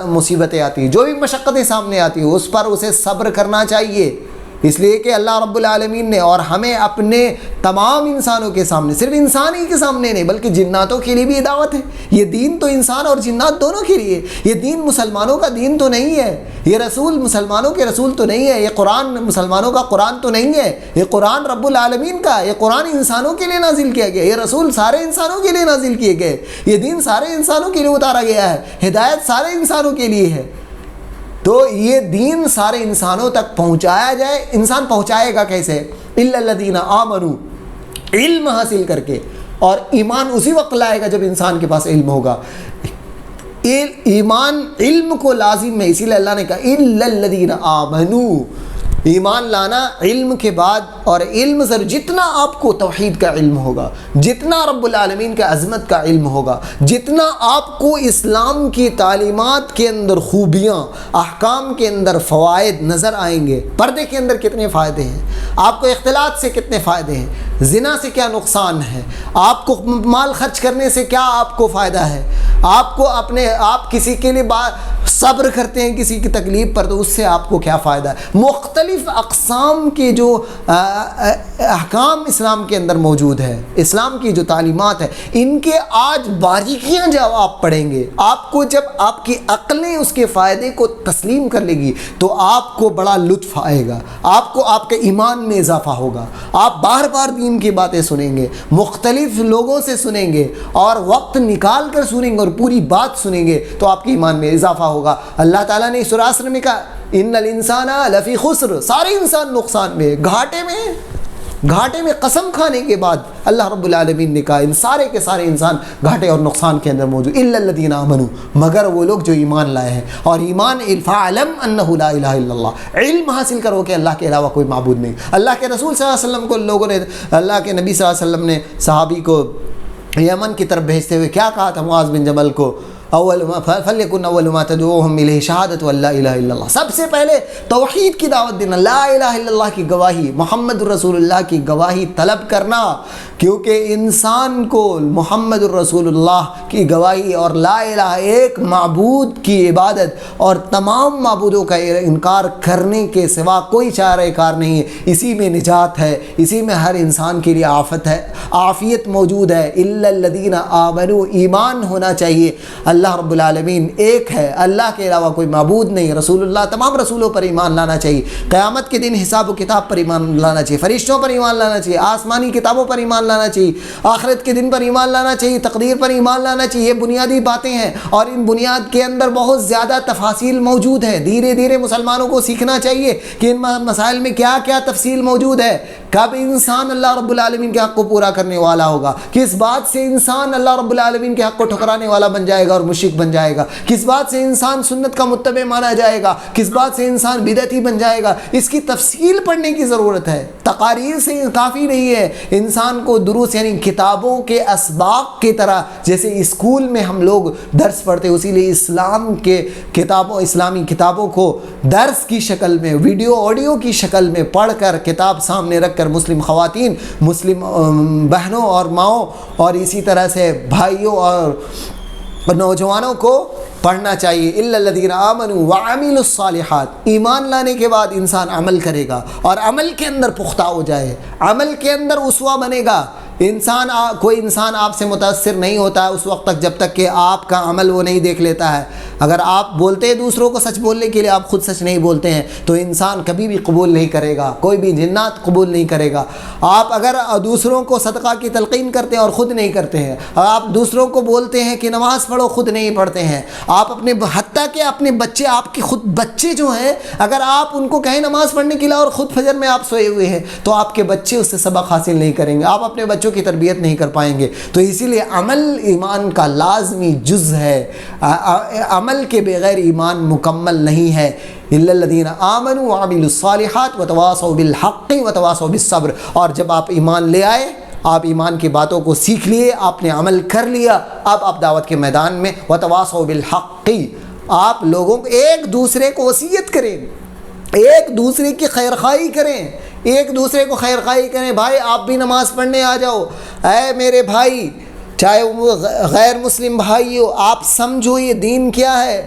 مصیبتیں آتی ہیں، جو بھی مشقتیں سامنے آتی ہیں، اس پر اسے صبر کرنا چاہیے، اس لیے کہ اللہ رب العالمین نے اور ہمیں اپنے تمام انسانوں کے سامنے، صرف انسان ہی کے سامنے نہیں بلکہ جناتوں کے لیے بھی دعوت ہے۔ یہ دین تو انسان اور جنات دونوں کے لیے، یہ دین مسلمانوں کا دین تو نہیں ہے، یہ رسول مسلمانوں کے رسول تو نہیں ہے، یہ قرآن مسلمانوں کا قرآن تو نہیں ہے، یہ قرآن رب العالمین کا، یہ قرآن انسانوں کے لیے نازل کیا گیا، یہ رسول سارے انسانوں کے لیے نازل کیے گئے، یہ دین سارے انسانوں کے لیے اتارا گیا ہے، ہدایت سارے انسانوں کے لیے ہے۔ تو یہ دین سارے انسانوں تک پہنچایا جائے، انسان پہنچائے گا کیسے؟ اِلَّا الَّذِينَ آمَنُوا، علم حاصل کر کے، اور ایمان اسی وقت لائے گا جب انسان کے پاس علم ہوگا۔ ایمان علم کو لازم ہے، اسی لیے اللہ نے کہا اِلَّا الَّذِينَ آمَنُوا، ایمان لانا علم کے بعد، اور علم جتنا آپ کو توحید کا علم ہوگا، جتنا رب العالمین کا عظمت کا علم ہوگا، جتنا آپ کو اسلام کی تعلیمات کے اندر خوبیاں، احکام کے اندر فوائد نظر آئیں گے، پردے کے اندر کتنے فائدے ہیں، آپ کو اختلاط سے کتنے فائدے ہیں، زنا سے کیا نقصان ہے، آپ کو مال خرچ کرنے سے کیا آپ کو فائدہ ہے، آپ کسی کے لیے صبر کرتے ہیں کسی کی تکلیف پر تو اس سے آپ کو کیا فائدہ ہے۔ مختلف اقسام کے جو احکام اسلام کے اندر موجود ہے، اسلام کی جو تعلیمات ہیں، ان کے آج باریکیاں جب آپ پڑھیں گے، آپ کو جب آپ کی عقلیں اس کے فائدے کو تسلیم کر لے گی تو آپ کو بڑا لطف آئے گا، آپ کو آپ کے ایمان میں اضافہ ہوگا، آپ بار بار دین کی باتیں سنیں گے، مختلف لوگوں سے سنیں گے، اور وقت نکال کر سنیں گے اور پوری بات سنیں گے تو آپ کے ایمان میں اضافہ ہوگا۔ اللہ تعالیٰ نے سورہ عصر میں کہا ان الانسان لفی خسر، سارے انسان نقصان میں، گھاٹے میں قسم کھانے کے بعد اللہ رب العالمین نے کہا ان سارے کے سارے انسان گھاٹے اور نقصان کے اندر موجود، الا الذین آمنوا، مگر وہ لوگ جو ایمان لائے ہیں. اور ایمان فاعلم انہ لا الہ الا اللہ، علم حاصل کرو کہ اللہ کے علاوہ کوئی معبود نہیں. اللہ کے رسول صلی اللہ علیہ وسلم کو لوگوں نے، اللہ کے نبی صلی اللہ علیہ وسلم نے صحابی کو یمن کی طرف بھیجتے ہوئے کیا کہا تھا معاذ بن جبل کو؟ فَلْيَكُنْ أَوَّلُ مَا تَدْعُوهُمْ إِلَيْهِ شَهَادَةُ أَن لَا إِلَهَ إِلَّا اللَّهِ، سب سے پہلے توحید کی دعوت دینا، لا الہ الا اللہ کی گواہی، محمد الرسول اللہ کی گواہی طلب کرنا، کیونکہ انسان کو محمد الرسول اللہ کی گواہی اور لا الہ ایک معبود کی عبادت اور تمام معبودوں کا انکار کرنے کے سوا کوئی چارہ کار نہیں ہے. اسی میں نجات ہے، اسی میں ہر انسان کے لیے عافیت موجود ہے. الا الذین آمنوا، ایمان ہونا چاہیے. اللہ رب العالمین ایک ہے، اللہ کے علاوہ کوئی معبود نہیں. رسول اللہ، تمام رسولوں پر ایمان لانا چاہیے. قیامت کے دن حساب و کتاب پر ایمان لانا چاہیے، فرشتوں پر ایمان لانا چاہیے، آسمانی کتابوں پر ایمان لانا چاہیے، آخرت کے دن پر ایمان لانا چاہیے، تقدیر پر ایمان لانا چاہیے. یہ بنیادی باتیں ہیں اور ان بنیاد کے اندر بہت زیادہ تفاصیل موجود ہے. دھیرے دھیرے مسلمانوں کو سیکھنا چاہیے کہ ان مسائل میں کیا کیا تفصیل موجود ہے. کب انسان اللہ رب العالمین کے حق کو پورا کرنے والا ہوگا، کس بات سے انسان اللہ رب العالمین کے حق کو ٹھکرانے والا بن جائے گا اور مشرک بن جائے گا، کس بات سے انسان سنت کا متبع مانا جائے گا، کس بات سے انسان بدعتی بن جائے گا، اس کی تفصیل پڑھنے کی ضرورت ہے. تقاریر سے کافی نہیں ہے. انسان کو دروس یعنی کتابوں کے اسباق کی طرح جیسے اسکول میں ہم لوگ درس پڑھتے، اسی لیے اسلام کے کتابوں، اسلامی کتابوں کو درس کی شکل میں، ویڈیو آڈیو کی شکل میں پڑھ کر، کتاب سامنے رکھ کر مسلم خواتین، مسلم بہنوں اور ماؤں اور اسی طرح سے بھائیوں اور نوجوانوں کو پڑھنا چاہیے. الا الذین آمنوا وعملوا الصالحات، ایمان لانے کے بعد انسان عمل کرے گا اور عمل کے اندر پختہ ہو جائے، عمل کے اندر اسوہ بنے گا. کوئی انسان آپ سے متاثر نہیں ہوتا ہے اس وقت تک جب تک کہ آپ کا عمل وہ نہیں دیکھ لیتا ہے. اگر آپ بولتے ہیں دوسروں کو سچ بولنے کے لیے، آپ خود سچ نہیں بولتے ہیں تو انسان کبھی بھی قبول نہیں کرے گا، کوئی بھی جنات قبول نہیں کرے گا. آپ اگر دوسروں کو صدقہ کی تلقین کرتے ہیں اور خود نہیں کرتے ہیں، آپ دوسروں کو بولتے ہیں کہ نماز پڑھو، خود نہیں پڑھتے ہیں، آپ اپنے حتیٰ کہ اپنے بچے، آپ کے خود بچے جو ہیں، اگر آپ ان کو کہیں نماز پڑھنے کے لیے اور خود فجر میں آپ سوئے ہوئے ہیں تو آپ کے بچے اس سے سبق حاصل نہیں کریں گے، آپ اپنے بچوں کی تربیت نہیں کر پائیں گے. تو اسی لیے عمل ایمان کا لازمی جز ہے، عمل کے بغیر ایمان مکمل نہیں ہے. الا الذین آمنوا وعملوا الصالحات وتواصوا بالحق وتواصوا بالصبر. اور جب آپ ایمان لے آئے، آپ ایمان کی باتوں کو سیکھ لیے، آپ نے عمل کر لیا، اب آپ دعوت کے میدان میں وتواصوا بالحق، آپ لوگوں کو ایک دوسرے کو وصیت کریں، ایک دوسرے کی خیرخواہی کریں، ایک دوسرے کو خیرخواہی کریں. بھائی آپ بھی نماز پڑھنے آ جاؤ، اے میرے بھائی، چاہے وہ غیر مسلم بھائی ہو، آپ سمجھو یہ دین کیا ہے.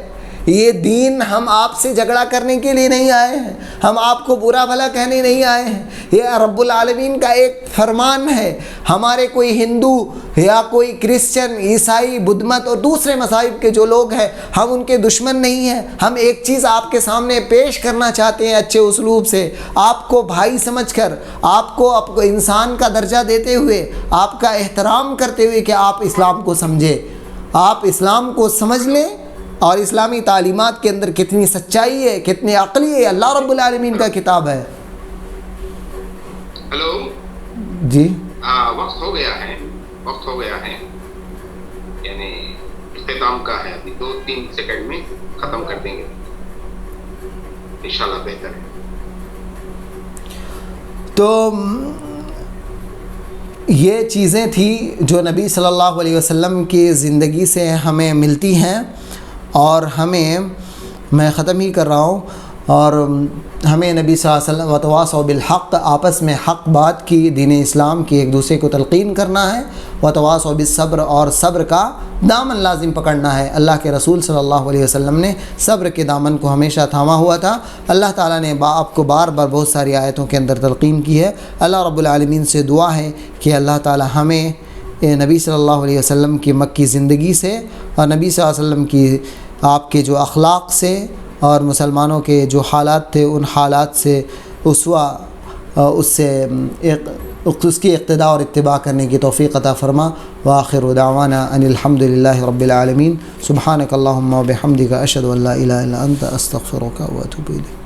یہ دین ہم آپ سے جھگڑا کرنے کے لیے نہیں آئے ہیں، ہم آپ کو برا بھلا کہنے نہیں آئے ہیں. یہ رب العالمین کا ایک فرمان ہے. ہمارے کوئی ہندو یا کوئی کرسچن، عیسائی، بدھ مت اور دوسرے مذاہب کے جو لوگ ہیں، ہم ان کے دشمن نہیں ہیں. ہم ایک چیز آپ کے سامنے پیش کرنا چاہتے ہیں اچھے اسلوب سے، آپ کو بھائی سمجھ کر، آپ کو انسان کا درجہ دیتے ہوئے، آپ کا احترام کرتے ہوئے کہ آپ اسلام کو سمجھیں، آپ اسلام کو سمجھ لیں اور اسلامی تعلیمات کے اندر کتنی سچائی ہے، کتنی عقلی ہے. اللہ رب العالمین کا کتاب ہے. ہلو جی، وقت ہو گیا ہے، یعنی اختتام کا ہے، ابھی 2-3 سیکنڈ میں ختم کر دیں گے انشاءاللہ، بہتر ہے. تو یہ چیزیں تھیں جو نبی صلی اللہ علیہ وسلم کی زندگی سے ہمیں ملتی ہیں اور ہمیں، میں ختم ہی کر رہا ہوں، اور ہمیں نبی صلی اللہ علیہ وسلم وتواصوا بالحق، آپس میں حق بات کی، دین اسلام کی ایک دوسرے کو تلقین کرنا ہے. وتواصوا بالصبر، اور صبر کا دامن لازم پکڑنا ہے. اللہ کے رسول صلی اللہ علیہ وسلم نے صبر کے دامن کو ہمیشہ تھاما ہوا تھا. اللہ تعالیٰ نے آپ کو بار بار بہت ساری آیتوں کے اندر تلقین کی ہے. اللہ رب العالمین سے دعا ہے کہ اللہ تعالیٰ ہمیں نبی صلی اللہ علیہ وسلم کی مکی زندگی سے اور نبی صلی اللہ علیہ وسلم کی آپ کے جو اخلاق سے اور مسلمانوں کے جو حالات تھے ان حالات سے اس سے ایک اس کی اقتداء اور اتباع کرنے کی توفیق عطا فرما. وآخر دعوانا ان الحمد للہ رب العالمین. سبحانک اللہم و بحمدک اشہد ان لا الہ الا انت استغفرک و اتوب الیک.